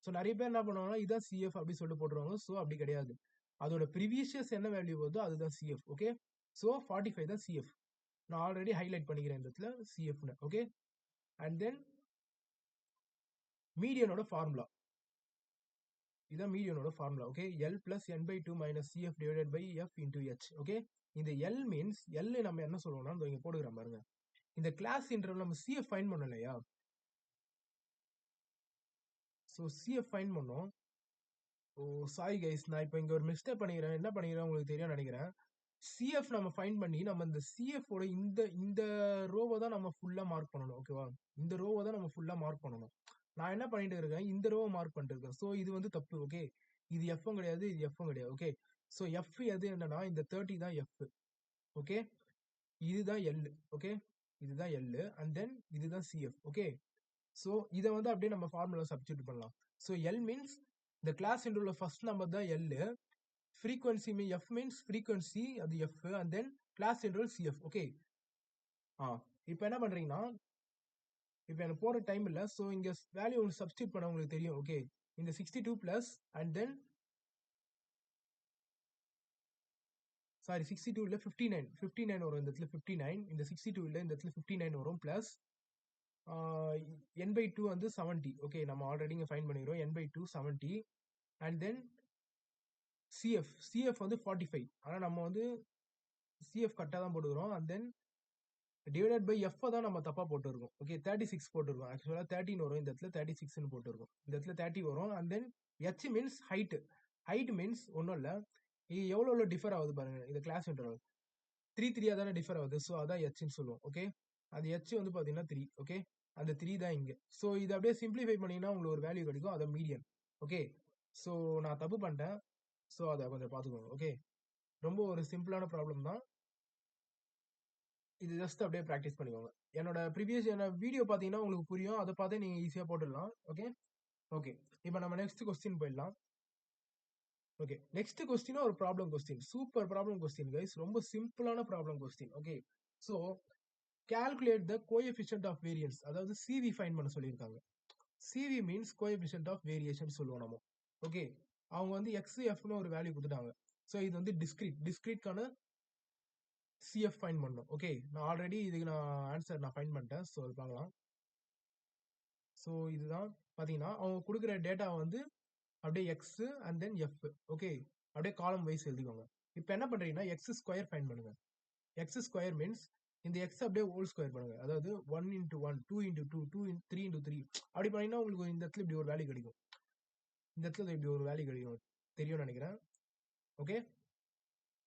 ஸோ நிறைய பேர் என்ன பண்ணுவாங்கன்னா இதான் சிஎஃப் அப்படி சொல்லிட்டு போட்டுருவாங்க. ஸோ அப்படி கிடையாது, அதோட ப்ரீவியஸ் என்ன வேல்யூ வருதோ அதுதான் சிஎஃப். ஓகே, ஸோ 45 தான் சிஎஃப். நான் ஆல்ரெடி ஹைலைட் பண்ணிக்கிறேன் இந்த இடத்துல சிஎஃப்னு. ஓகே, அண்ட் தென் மீடியனோட ஃபார்முலா, இதான் மீடியனோட formula. Okay, L plus n by 2 minus CF divided by F into H. Okay, இந்த எல் மீன்ஸ் எல் நம்ம என்ன சொல்லுவோம்னா இங்க போடுகிற பாருங்க. இந்த கிளாஸ் இன்டர்வல் நம்ம சிஎஃப் ஃபைன் பண்ணோம் இல்லையா, ஸோ சிஎஃப் ஃபைண்ட் பண்ணோம். ஓ சாரி கைஸ், நான் இப்போ இங்கே ஒரு மிஸ்டேக் பண்ணிக்கிறேன். என்ன பண்ணிக்கிறேன் உங்களுக்கு தெரியும் நினைக்கிறேன். சிஎஃப் நம்ம ஃபைண்ட் பண்ணி நம்ம இந்த சிஎஃபோட இந்த இந்த ரோவை தான் நம்ம ஃபுல்லாக மார்க் பண்ணணும். ஓகேவா, இந்த ரோவை தான் நம்ம ஃபுல்லாக மார்க் பண்ணணும். நான் என்ன பண்ணிட்டு இருக்கேன், இந்த ரோவை மார்க் பண்ணிட்டு இருக்கேன். ஸோ இது வந்து தப்பு. ஓகே, இது எஃப்பும் கிடையாது, இது எஃப்பும் கிடையாது. ஓகே, ஸோ எஃப் எது என்னன்னா இந்த 30 தான் எஃப். ஓகே, இதுதான் எல். ஓகே, இதுதான் எல் அண்ட் தென் இதுதான் சிஎஃப். ஓகே, ஸோ இதை வந்து அப்படியே நம்ம ஃபார்முலா சப்ஸ்டியூட் பண்ணலாம். ஸோ எல் மீன்ஸ் இந்த கிளாஸ் இன்டர்வல்ல ஃபர்ஸ்ட் நம்பர் தான் L. frequency f means frequency அது f and then class interval cf. Okay, இப்போ என்ன பண்றீங்கன்னா, இப்போ எனக்கு போற டைம் இல்ல, ஸோ இங்க வேல்யூ சப்ஸ்டியூட் பண்ண உங்களுக்கு தெரியும். ஓகே, இந்த 62 பிளஸ் அண்ட் தென் சாரி 62 இல்ல 59 வரும். இந்த இடத்துல 59, இந்த 62 இல்ல இந்த இடத்துல 59 வரும். பிளஸ் n by 2 வந்து 70. ஓகே, நம்ம ஆல்ரெடி இங்க ஃபைண்ட் பண்ணிடுறோம். n by 2 70 and then CF வந்து 45. ஆனால் நம்ம வந்து CF கரெக்டாக தான் போட்டுக்கிறோம். And then divided by F தான் நம்ம தப்பாக போட்டுருக்கோம். ஓகே, 36 போட்டுருக்கோம். ஆக்சுவலாக 13 வரும், இந்த இடத்துல 36ன்னு போட்டுருக்கோம். இந்த இடத்துல 30 வரும். And then H means height. Height means ஒன்றும் இல்லை, இது எவ்வளோ டிஃபர் ஆகுது பாருங்க. இந்த கிளாஸ் இன்டர்வல் 3 தானே டிஃபர் ஆகுது. ஸோ அதான் ஹெச்ன்னு சொல்லுவோம். ஓகே, அது ஹெச் வந்து பார்த்தீங்கன்னா 3. ஓகே, அந்த 3 தான் இங்கே. ஸோ இதை அப்படியே சிம்பிளிஃபை பண்ணிங்கன்னா உங்களுக்கு ஒரு வேல்யூ கிடைக்கும், அதை மீடியன். ஓகே, ஸோ நான் தப்பு பண்ணிட்டேன். ஸோ அதை கொஞ்சம் பார்த்துக்கோங்க. ஓகே, ரொம்ப ஒரு சிம்பிளான ப்ராப்ளம் தான் இது. ஜஸ்ட் அப்படியே ப்ராக்டிஸ் பண்ணிக்கோங்க. என்னோட ப்ரீவியஸ் வீடியோ பார்த்தீங்கன்னா உங்களுக்கு புரியும், அதை பார்த்தே நீங்கள் ஈஸியாக போட்டுடலாம். ஓகே ஓகே, இப்போ நம்ம நெக்ஸ்ட் கொஸ்டின் போயிடலாம். ஓகே, நெக்ஸ்ட் கொஸ்டினும் ஒரு problem question. Super problem question guys, ரொம்ப சிம்பிளான problem question. Okay, so calculate the coefficient of variance, அதாவது CV ஃபைண்ட் பண்ண சொல்லியிருக்காங்க. CV means coefficient of variation சொல்லுவோம் நம்ம. ஓகே, அவங்க வந்து XFன்னு ஒரு வேல்யூ கொடுத்துட்டாங்க. ஸோ இது வந்து டிஸ்கிரீட்கான CF ஃபைண்ட் பண்ணணும். ஓகே, நான் ஆல்ரெடி இதுக்கு ஆன்சர் நான் ஃபைண்ட் பண்ணிட்டேன். ஸோ அது பார்க்கலாம். ஸோ இதுதான் பார்த்தீங்கன்னா அவங்க கொடுக்குற டேட்டா வந்து அப்படியே X and then F. Okay, அப்படியே காலம் வைஸ் எழுதிக்கோங்க. இப்போ என்ன பண்ணுறீங்கன்னா எக்ஸ் ஸ்கொயர் ஃபைண்ட் பண்ணுங்க. எக்ஸ் ஸ்கொயர் மீன்ஸ் இந்த எக்ஸ் அப்படியே ஹோல் ஸ்கொயர் பண்ணுங்க. அதாவது 1 × 1, 2 × 2, 3 × 3 அப்படி பண்ணீங்கன்னா உங்களுக்கு இந்த இடத்துல இப்படி ஒரு வேல்யூ கிடைக்கும். இந்த இடத்துல இப்படி ஒரு வேல்யூ கிடைக்கும், தெரியும்னு நினைக்கிறேன். ஓகே,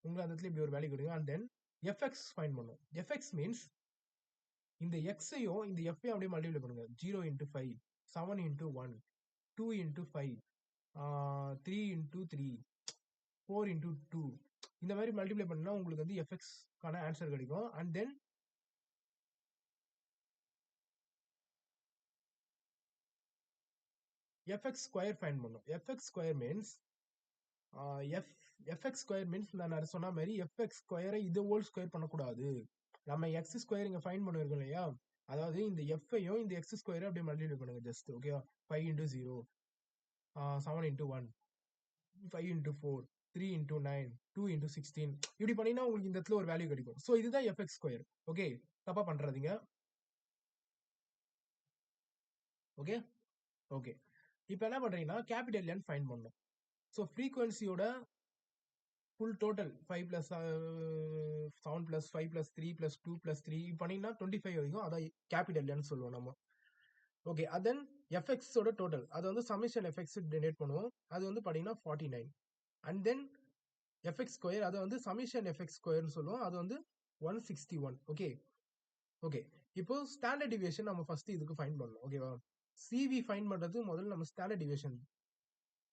உங்களுக்கு அந்த இடத்துல இப்படி ஒரு வேல்யூ கிடைக்கும். அண்ட் தென் எஃப்எக்ஸ் ஃபைண்ட் பண்ணும். எஃப்எக்ஸ் மீன்ஸ் இந்த எக்ஸையும் இந்த எஃப்ஐயும் அப்படியே மல்டிப்ளை பண்ணுங்க. 0 × 5, 7 × 1, 2 × 5, 3 × 3, 4 × 2 இந்த மாதிரி மல்டிப்ளை பண்ணா உங்களுக்கு வந்து எஃப்எக்ஸ்க்கான ஆன்சர் கிடைக்கும். And then F X square find பண்ணும். F X square means F X square means நான் சொன்ன மாதிரி எஃப்எக்ஸ் ஸ்கொயரை இது ஹோல் ஸ்கொயர் பண்ணக்கூடாது. நம்ம எக்ஸ் ஸ்கொயர் இங்கே ஃபைண்ட் பண்ணிருக்கோம் இல்லையா, அதாவது இந்த எஃப்ஐயும் இந்த எக்ஸ் ஸ்கொயரை அப்படியே மல்டிப்ளை பண்ணுங்க. ஜஸ்ட் ஓகேவா, 5 × 0, 7 × 1, 5 × 4, 3 × 9, 2 × 16 இப்படி பண்ணீங்கன்னா உங்களுக்கு இந்த இடத்துல ஒரு வேல்யூ கிடைக்கும். ஸோ இதுதான் எஃப்எக்ஸ் ஸ்கொயர். ஓகே, தப்பா பண்றாதீங்க. ஓகே ஓகே, இப்போ என்ன பண்றீங்கன்னா கேபிட்டல் என் ஃபைண்ட் பண்ணணும். ஸோ ஃப்ரீக்வன்சியோட ஃபுல் டோட்டல் 5 + 7 + 5 + 3 + 2 + 3 பண்ணீங்கன்னா 25 வரைக்கும், அதான் கேபிட்டல் என் சொல்லுவோம் நம்ம. ஓகே, அதன் எஃப்எக்ஸோட டோட்டல் அது வந்து சமேஷன் எஃப்எக்ஸ் ஜெனரேட் பண்ணுவோம். அது வந்து பார்த்தீங்கன்னா 49. அண்ட் தென் எஃப்எக்ஸ் ஸ்கொயர் அதை வந்து சமேஷன் எஃப்எக்ஸ் ஸ்கொயர்னு சொல்லுவோம். அது வந்து 161. ஓகே ஓகே, இப்போ ஸ்டாண்டர்ட் டிவியேஷன் நம்ம ஃபர்ஸ்ட் இதுக்கு ஃபைண்ட் பண்ணணும். ஓகேவா, சிவி ஃபைண்ட் பண்ணுறது முதல்ல நம்ம ஸ்டாண்டர்ட் டிவியேஷன்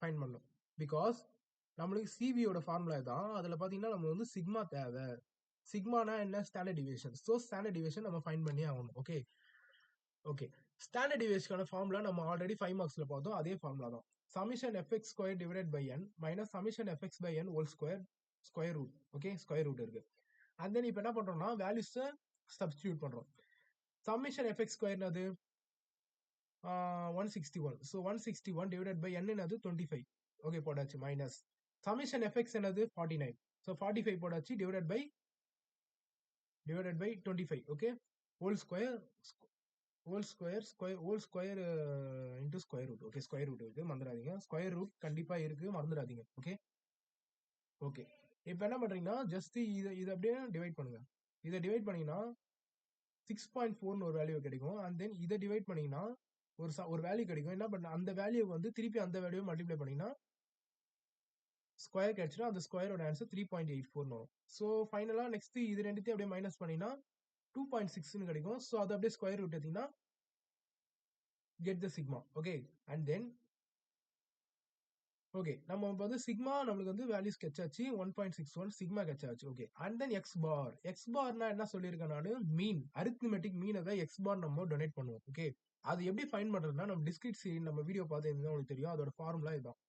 ஃபைண்ட் பண்ணணும். பிகாஸ் நம்மளுக்கு சிவியோட ஃபார்முலா தான். அதில் பார்த்தீங்கன்னா நம்ம வந்து சிக்மா தேவை. சிக்மானா என்ன, standard deviation. So standard deviation நம்ம ஃபைண்ட் பண்ணி ஆகணும். ஓகே ஓகே, ஸ்டாண்டர்ட் டிவியேஷனுக்கான ஃபார்முலா நம்ம ஆல்ரெடி 5 மார்க்ஸில் பார்த்தோம். அதே ஃபார்முலா தான். Summation F X square divided by N minus summation F X by N whole square, square root. Okay, square root இருக்கு. அண்ட் தென் இப்போ என்ன பண்ணுறோம்னா வேல்யூஸை சப்ஸ்டியூட் பண்ணுறோம். சமிஷன் எஃப்எக்ஸ் ஸ்கொயர் என்னது 161. ஸோ 161 டிவைடட் பை என் என்னது 25. ஓகே, போட்டாச்சு. மைனஸ் சமிஷன் எஃப்எக்ஸ் என்னது 49. ஸோ 45 போட்டாச்சு divided by 25. Okay, whole square into square root. Okay, square root இருக்கு, மறந்துடாதீங்க. ஸ்கொயர் ரூட் கண்டிப்பா இருக்கு, மறந்துடாதீங்க. ஓகே ஓகே, இப்போ என்ன பண்றீங்கன்னா ஜஸ்ட் இதை அப்படியே டிவைட் பண்ணுங்க. இதை டிவைட் பண்ணீங்கன்னா 6.4 ஒரு வேல்யூ கிடைக்கும். அண்ட் தென் இதை டிவைட் பண்ணீங்கன்னா ஒரு வேல்யூ கிடைக்கும். என்ன பண்ண அந்த வேல்யூ வந்து திருப்பி அந்த வேல்யூ மல்டிப்ளை பண்ணீங்கன்னா ஸ்கொயர் கிடைச்சிடும். அந்த ஸ்கொயரோட ஆன்சர் 3.84 வரும். ஸோ ஃபைனலா நெக்ஸ்ட் இது ரெண்டுத்தையும் அப்படியே மைனஸ் பண்ணீங்கன்னா 2.6 கிடைக்கும். ஸோ அதை அப்படியே ஸ்கொயர் ரூட் எடுத்தீங்கன்னா get the sigma. Okay, and then okay நம்ம வந்து சிக்மா நம்மளுக்கு வந்து வேல்யூஸ் கெச்சாச்சு 1.61 சிக்மா கெச்சாச்சு. ஓகே, அண்ட் தென் எக்ஸ் பார்னா என்ன சொல்லியிருக்கேன் நான், மீன் அரித்மெட்டிக் மீனை தான் எக்ஸ் பார் நம்ம டொனேட் பண்ணுவோம். ஓகே, அது எப்படி ஃபைண்ட் பண்றதுன்னா நம்ம டிஸ்கிரிட் சீரின் நம்ம வீடியோ பார்த்து உங்களுக்கு தெரியும். அதோட ஃபார்முலா இதுதான்,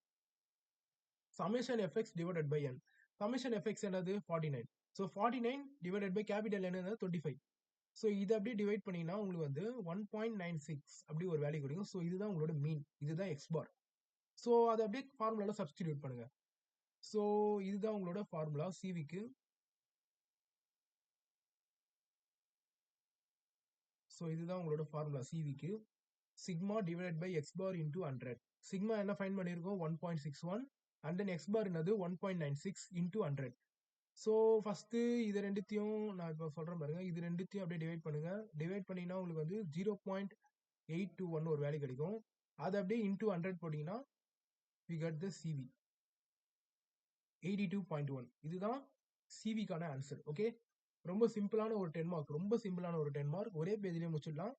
summation FX divided by N. Summation FX என்னது 49. So 49 divided by capital N என்னது 25. ஸோ இதை அப்படியே டிவைட் பண்ணீங்கன்னா உங்களுக்கு வந்து 1.96 அப்படி ஒரு வேல்யூ கிடைக்கும். ஸோ இதுதான் உங்களோட மீன், இதுதான் எக்ஸ் பார். ஸோ அதை அப்படியே ஃபார்முலால சப்ஸ்டிடியூட் பண்ணுங்க. ஸோ இதுதான் உங்களோட ஃபார்முலா சிவிக்கு. ஸோ இதுதான் உங்களோட ஃபார்முலா சிவிக்கு, sigma divided by X bar into 100. Sigma என்ன ஃபைண்ட் பண்ணியிருக்கோம் 1.61 அண்ட் தென் எக்ஸ் பார் என்னது 1.96 இன்டூ 100. ஸோ ஃபர்ஸ்ட் இது ரெண்டுத்தையும் நான் இப்போ சொல்றேன் பாருங்க, இது ரெண்டுத்தையும் அப்படியே டிவைட் பண்ணுங்க. டிவைட் பண்ணீங்கன்னா உங்களுக்கு வந்து 0.821 ஒரு வேல்யூ கிடைக்கும். அதை அப்படியே இன்டூ 100 போட்டீங்கன்னா we get the CV 82.1. இதுதான் சிவிக்கான ஆன்சர். ஓகே, ரொம்ப சிம்பிளான ஒரு 10 மார்க், ரொம்ப சிம்பிளான ஒரு 10 மார்க், ஒரே பேஜ்லயே முடிச்சிடலாம்.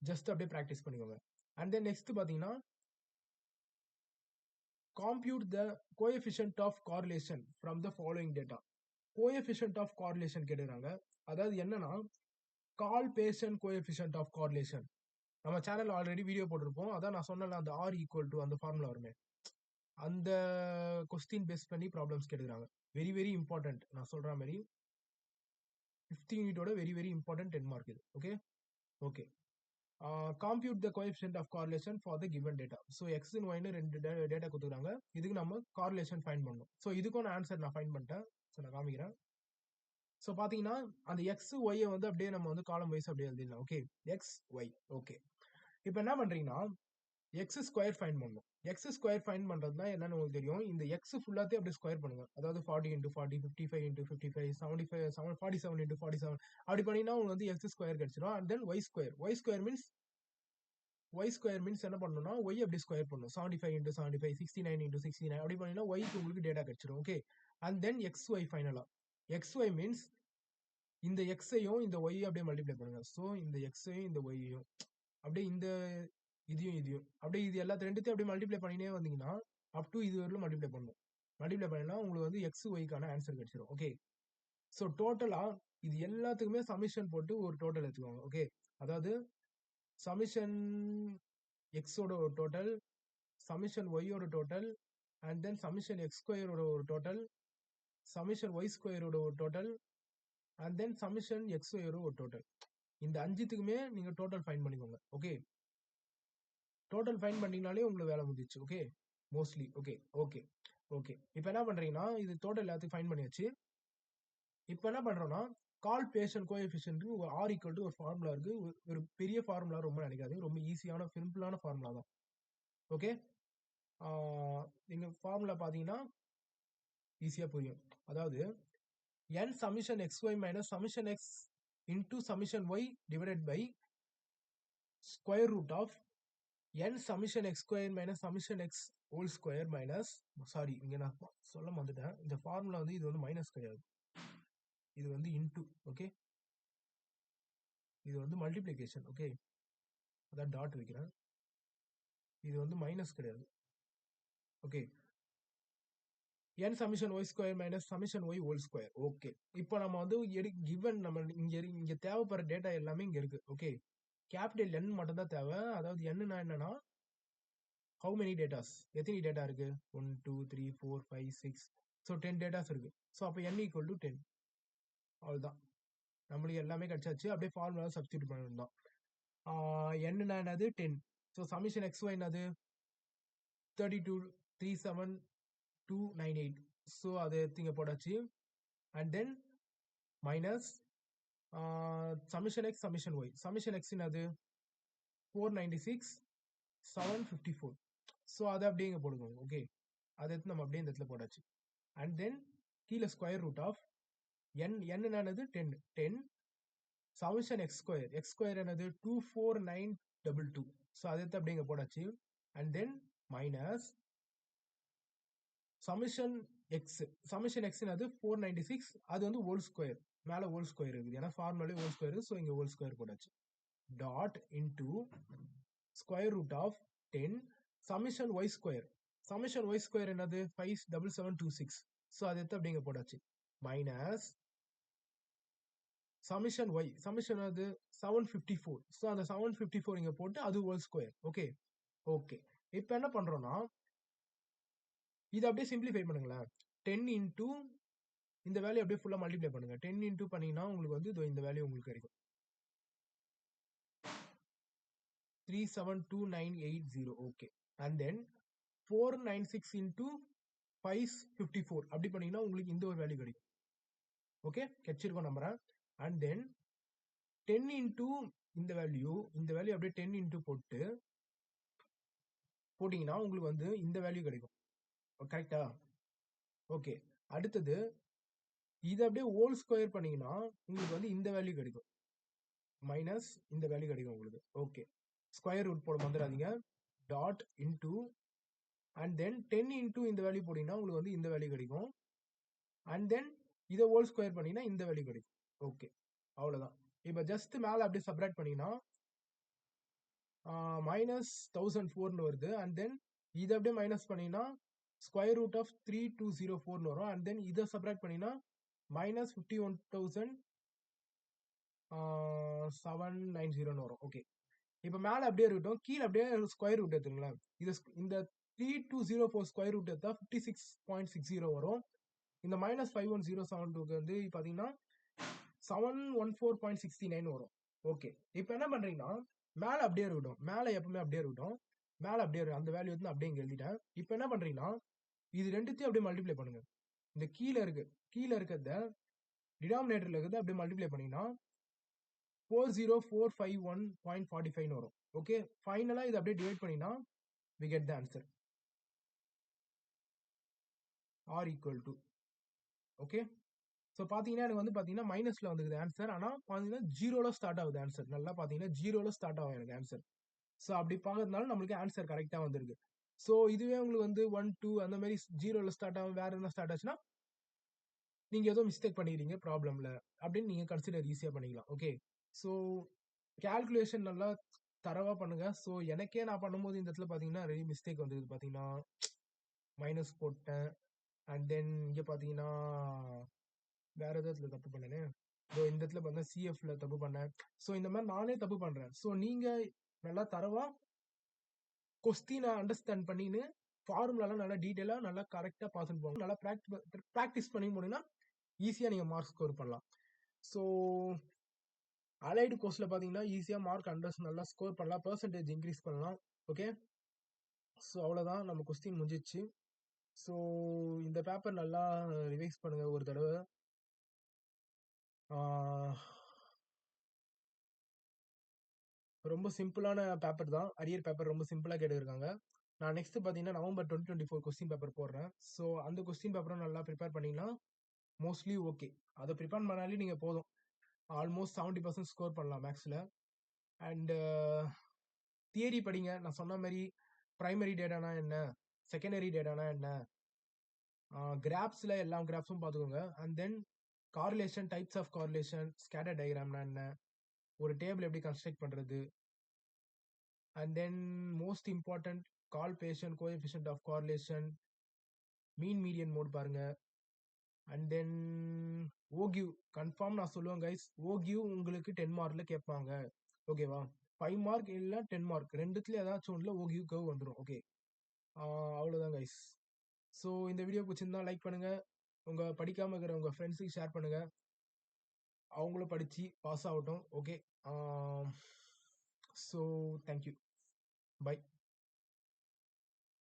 ஜஸ்ட் அப்படியே ப்ராக்டிஸ் பண்ணிக்கோங்க. அண்ட் தென் நெக்ஸ்ட் பாத்தீங்கன்னா compute the coefficient of correlation from the following data. coefficient of correlation கேட்டுறாங்க. அதாவது என்னன்னா Karl Pearson coefficient of correlation. நம்ம சேனல் ஆல்ரெடி வீடியோ போட்டிருப்போம். அதான் நான் சொன்னல அந்த ஆர் ஈக்குவல் டு அந்த ஃபார்முலா வருமே, அந்த கொஸ்டின் பேஸ் பண்ணி ப்ராப்ளம்ஸ் கேட்டுக்கிறாங்க. Very very important. நான் சொல்ற மாதிரி 15 யூனிட்டோட வெரி வெரி இம்பார்ட்டன்ட் 10 மார்க் இது. Okay okay, compute the coefficient of correlation for the given data. So X and ஒய்னு ரெண்டு டேட்டா கொடுத்துருக்காங்க. இதுக்கு நம்ம கார்லேஷன் ஃபைண்ட் பண்ணணும். ஸோ இதுக்கான ஆன்சர் நான் ஃபைண்ட் பண்ணிட்டேன். ஸோ நான் காமிக்கிறேன். ஸோ பார்த்தீங்கன்னா அந்த எக்ஸ் ஒய்யை வந்து அப்படியே நம்ம வந்து காலம் வைஸ் அப்படியே எழுதிடலாம். Okay, X Y. ஓகே, இப்போ என்ன பண்றீங்கன்னா எக்ஸ் ஸ்கொயர் ஃபைண்ட் பண்ணணும். எக்ஸ் ஸ்கொயர் ஃபைண்ட் பண்றதுனா என்னன்னு உங்களுக்கு தெரியும். இந்த எக்ஸ் ஃபுல்லாத்தையும் அப்படியே ஸ்கொயர் பண்ணுங்க. அதாவது 40 × 40, 55 × 55, 75, 47 × 47 அப்படி பண்ணீங்கன்னா உங்களுக்கு வந்து எக்ஸ் ஸ்கொயர் கிடைச்சிடும். And then Y square. Y square means என்ன பண்ணணும்னா ஒய் அப்படி ஸ்கொயர் பண்ணணும். 75 × 75, 69 × 69 அப்படி பண்ணீங்கன்னா ஒய்க்கு உங்களுக்கு டேட்டா கிடைச்சிடும். Okay, and then X Y ஃபைனலா. எக்ஸ் ஒய் மீன்ஸ் இந்த எக்ஸையும் இந்த ஒய் அப்படியே மல்டிப்ளை பண்ணுங்க. ஸோ இந்த எக்ஸையும் இந்த ஒய்யையும் அப்படியே இந்த இதையும் அப்படியே இது எல்லாத்தையும் ரெண்டுத்தையும் அப்படியே மல்டிப்ளை பண்ணினே வந்தீங்கன்னா அப் டு இது வரையிலும் மல்டிப்ளை பண்ணணும். மல்டிப்ளை பண்ணினா உங்களுக்கு வந்து எக்ஸ் ஒய்க்கான ஆன்சர் கிடைச்சிடும். ஓகே, ஸோ டோட்டலா இது எல்லாத்துக்குமே சமிஷன் போட்டு ஒரு டோட்டல் எடுத்துக்கோங்க. ஓகே, அதாவது சமிஷன் எக்ஸோட ஒரு டோட்டல், சமிஷன் ஒய்யோட டோட்டல், அண்ட் தென் சமிஷன் எக்ஸ் ஸ்கொயரோட ஒரு டோட்டல், சமிஷன் ஒய் ஸ்கொயரோட ஒரு டோட்டல், அண்ட் தென் சமிஷன் எக்ஸ் ஒய்யோட ஒரு டோட்டல். இந்த அஞ்சுத்துக்குமே நீங்க டோட்டல் ஃபைண்ட் பண்ணிக்கோங்க. ஓகே, டோட்டல் ஃபைண்ட் பண்ணீங்கனாலே உங்களுக்கு வேலை முடிஞ்சிச்சு. Okay, mostly. Okay okay okay, இப்போ என்ன பண்றீங்கன்னா இது டோட்டல் எல்லாத்தையும் ஃபைண்ட் பண்ணியாச்சு. இப்போ என்ன பண்றோம்னா கால் பேஷன் கோஎஃபிஷியன்ட் ஒரு ஆர் ஈக்குவல் டு ஒரு ஃபார்முலா இருக்கு. ஒரு பெரிய ஃபார்முலா ரொம்ப நினைக்காது, ரொம்ப ஈஸியான சிம்பிளான ஃபார்முலா தான். ஓகே, நீங்க ஃபார்முலா பாத்தீங்கன்னா ஈஸியா புரியும். அதாவது n summation X Y minus summation X into summation Y divided by square root of n summation X square minus summation X whole square minus, sorry இங்க நான் சொல்ல வந்துட்டேன், இந்த ஃபார்முலா வந்து இது வந்து மைனஸ் கிடையாது, இது வந்து இன்டூ. ஓகே, இது வந்து மல்டிப்ளிகேஷன். ஓகே, அதான் டாட் வைக்கிறேன். இது வந்து மைனஸ் கிடையாது. Okay, n summation Y square minus summation Y whole square. Okay, இப்போ நம்ம வந்து கிவன் நம்ம இங்க தேவைப்படுற டேட்டா எல்லாமே இங்க இருக்கு. ஓகே, கேபிட்டல் n மட்டும் தான் தேவை. அதாவது n என்னன்னா how many datas, எத்தனை டேட்டா இருக்கு 1 2 3 4 5 6, ஸோ 10 டேட்டாஸ் இருக்கு. ஸோ அப்போ n ஈக்குவல் டு 10. அவ்வளோதான், நம்மளுக்கு எல்லாமே கிடைச்சாச்சு. அப்படியே ஃபார்முலா சப்ஸ்டியூட் பண்ணிருந்தோம். n என்னது 10. ஸோ சமிஷன் எக்ஸ் ஒய் என்னது 32 37 298. ஸோ அதை எடுத்து போட்டாச்சு. And then minus summation X summation Y. Summation X என்னது 496 754. ஸோ அதை அப்படியே இங்கே போடுவோம். ஓகே, அதை எடுத்து நம்ம அப்படியே இந்த இடத்துல போட்டாச்சு. அண்ட் தென் கீழே ஸ்கொயர் ரூட் ஆஃப் n என்னது 10 சமேஷன் எக்ஸ் ஸ்கொயர் என்னது 24922. ஸோ அதை எடுத்து அப்படிங்க போடாச்சு. And then minus summation X என்னது 496, அது வந்து ஹோல் ஸ்கொயர், மேல ஹோல் ஸ்கொயர் இருக்குது ஏன்னா ஃபார்முலாலே ஹோல் ஸ்கொயர், ஸோ இங்க ஹோல் ஸ்கொயர் போட்டாச்சு. Dot into square root of 10 summation Y square என்னது 57726. ஸோ அதை எடுத்து அப்படிங்க போட்டாச்சு. மைனஸ் சமேஷன் அது 754. ஸோ அந்த 754 இங்க போட்டு அது ஹோல் ஸ்கொயர். ஓகே இப்போ என்ன பண்றோம்னா இதை அப்படியே சிம்பிளிஃபை பண்ணுங்களேன். 10 இன்டூ இந்த வேல்யூ அப்படியே ஃபுல்லா மல்டிப்ளை பண்ணுங்க. 10 இன்டூ பண்ணீங்கன்னா உங்களுக்கு வந்து இதோ இந்த வேல்யூ உங்களுக்கு கிடைக்கும் 372980. ஓகே. அண்ட் தென் 496 இன்டூ 554 அப்படி பண்ணீங்கன்னா உங்களுக்கு இந்த ஒரு வேல்யூ கிடைக்கும். ஓகே, கிடைச்சிருக்கோம் நம்புறேன். அண்ட் தென் 10 இன்டூ இந்த வேல்யூ அப்படியே 10 இன்டூ போட்டீங்கன்னா உங்களுக்கு வந்து இந்த வேல்யூ கிடைக்கும். கரெக்டா? ஓகே. அடுத்தது இதை அப்படியே ஹோல் ஸ்கொயர் பண்ணீங்கன்னா உங்களுக்கு வந்து இந்த வேல்யூ கிடைக்கும், மைனஸ் இந்த வேல்யூ கிடைக்கும் உங்களுக்கு. ஓகே, ஸ்கொயர் ரூட் போட வந்துடாதீங்க. Dot into and then 10 into இந்த வேல்யூ போட்டீங்கன்னா உங்களுக்கு வந்து இந்த வேல்யூ கிடைக்கும். அண்ட் தென் இதை ஹோல் ஸ்கொயர் பண்ணீங்கன்னா இந்த வேல்யூ கிடைக்கும். ஓகே, அவ்வளோதான். இப்போ ஜஸ்ட் மேலே அப்படியே சப்ராக்ட் பண்ணீங்கன்னா மைனஸ் 1004 வருது. அண்ட் தென் இதை அப்படியே மைனஸ் பண்ணீங்கன்னா ஸ்கொயர் ரூட் ஆஃப் 3204 வரும். அண்ட் தென் இதை சப்ராக்ட் பண்ணீங்கன்னா மைனஸ் 51,790 வரும். ஓகே, இப்போ மேலே அப்படியே இருக்கட்டும், கீழே அப்படியே ஸ்கொயர் ரூட் எடுத்துங்களேன். இந்த 3204 ஸ்கொயர் ரூட் எடுத்தா 56.60 வரும். இந்த மைனஸ் 51072 வந்து பார்த்தீங்கன்னா 714.69 வரும். ஓகே, இப்போ என்ன பண்றீங்கன்னா மேலே அப்படியே இருக்கட்டும், மேலே எப்பவுமே அப்படியே இருக்கட்டும், மேலே அப்படியே அந்த வேல்யூ வந்து அப்படியே இங்கே எழுதிட்டேன். இப்போ என்ன பண்றீங்கன்னா இது ரெண்டுத்தையும் அப்படியே மல்டிப்ளை பண்ணுங்க. இந்த கீழே இருக்கிறத டினாமினேட்டர்ல இருக்கிறத அப்படியே மல்டிப்ளை பண்ணீங்கன்னா 40451.45 வரும். ஓகே, ஃபைனலா இதை அப்படியே டிவைட் பண்ணினா we get the answer r equal to. Okay, so பார்த்தீங்கன்னா எனக்கு வந்து பார்த்தீங்கன்னா மைனஸ்ல வந்துருக்குது ஆன்சர். ஆனால் பார்த்தீங்கன்னா ஜீரோல ஸ்டார்ட் ஆகுது ஆன்சர். நல்லா பார்த்தீங்கன்னா ஜீரோல ஸ்டார்ட் ஆகும் எனக்கு ஆன்சர். ஸோ அப்படி பார்க்கறதுனால நம்மளுக்கு ஆன்சர் கரெக்டாக வந்திருக்கு. ஸோ இதுவே உங்களுக்கு வந்து 1 2 அந்த மாதிரி ஜீரோல ஸ்டார்ட் ஆகும், வேற என்ன ஸ்டார்ட் ஆச்சுன்னா நீங்க ஏதோ மிஸ்டேக் பண்ணிடுறீங்க ப்ராப்ளம்ல அப்படின்னு நீங்க கன்சிடர் ஈஸியா பண்ணிக்கலாம். ஓகே, ஸோ கால்குலேஷன் நல்லா தரவா பண்ணுங்க. ஸோ எனக்கே நான் பண்ணும்போது இந்த இடத்துல பாத்தீங்கன்னா நிறைய மிஸ்டேக் வந்தது. பாத்தீங்கன்னா மைனஸ் போட்டேன். அண்ட் தென் இங்க பாத்தீங்கன்னா வேற இடத்துல தப்பு பண்ணேனே. இந்த இடத்துல பார்த்தா சிஎஃப்ல தப்பு பண்ணேன். ஸோ இந்த மாதிரி நானே தப்பு பண்றேன். ஸோ நீங்க நல்லா தரவா கொஸ்டினை அண்டர்ஸ்டாண்ட் பண்ணின்னு ஃபார்முலாலாம் நல்லா டீட்டெயிலா நல்லா கரெக்டா பார்த்துட்டு போங்க. நல்லா ப்ராக்டிஸ் பண்ணி போனீங்கன்னா ஈஸியா நீங்க மார்க் ஸ்கோர் பண்ணலாம். ஸோ அலைடு கோர்ஸ்ல பாத்தீங்கன்னா ஈஸியா மார்க் நல்லா ஸ்கோர் பண்ணலாம், பெர்சன்டேஜ் இன்க்ரீஸ் பண்ணலாம். ஓகே, ஸோ அவ்வளோதான், நம்ம கொஸ்டின் முடிஞ்சிச்சு. ஸோ இந்த பேப்பர் நல்லா ரிவைஸ் பண்ணுங்க ஒரு தடவை. ரொம்ப சிம்பிளான பேப்பர் தான், அரியர் பேப்பர் ரொம்ப சிம்பிளா கேட்டுருக்காங்க. நான் நெக்ஸ்ட் பார்த்தீங்கன்னா நவம்பர் 2024 கொஸ்டின் பேப்பர் போடுறேன். ஸோ அந்த கொஸ்டின் பேப்பரும் நல்லா ப்ரிப்பேர் பண்ணிங்கன்னா மோஸ்ட்லி ஓகே. அதை ப்ரிப்பேர் பண்ணாலே நீங்கள் போதும், ஆல்மோஸ்ட் 70% ஸ்கோர் பண்ணலாம் மேக்ஸில். அண்டு தியரி படிங்க. நான் சொன்ன மாதிரி பிரைமரி டேட்டானா என்ன, செகண்டரி டேட்டானா என்ன, கிராப்ஸில் எல்லா கிராப்ஸும் பார்த்துக்கோங்க. And then correlation, types of correlation, scatter டயக்ராம்னா என்ன, ஒரு டேபிள் எப்படி கன்ஸ்ட்ரக்ட் பண்ணுறது, and then most important Karl Pearson, coefficient of correlation, mean median mode பாருங்க. அண்ட் தென் ஓகியூ கன்ஃபார்ம் நான் சொல்லுவேன் கைஸ், ஓகியூ உங்களுக்கு 10 மார்க்ல கேட்பாங்க. ஓகேவா, 5 மார்க் இல்லை 10 மார்க் ரெண்டுத்துல ஏதாச்சும் ஒன்றுல ஓகியூ கர்வ் வந்துடும். ஓகே, அவ்வளோதான் கைஸ். ஸோ இந்த வீடியோ பிடிச்சிருந்தா லைக் பண்ணுங்க, உங்க படிக்காம இருக்கிற உங்க ஃப்ரெண்ட்ஸுக்கு ஷேர் பண்ணுங்க, அவங்களும் படிச்சு பாஸ் ஆகட்டும். Okay, so thank you, by.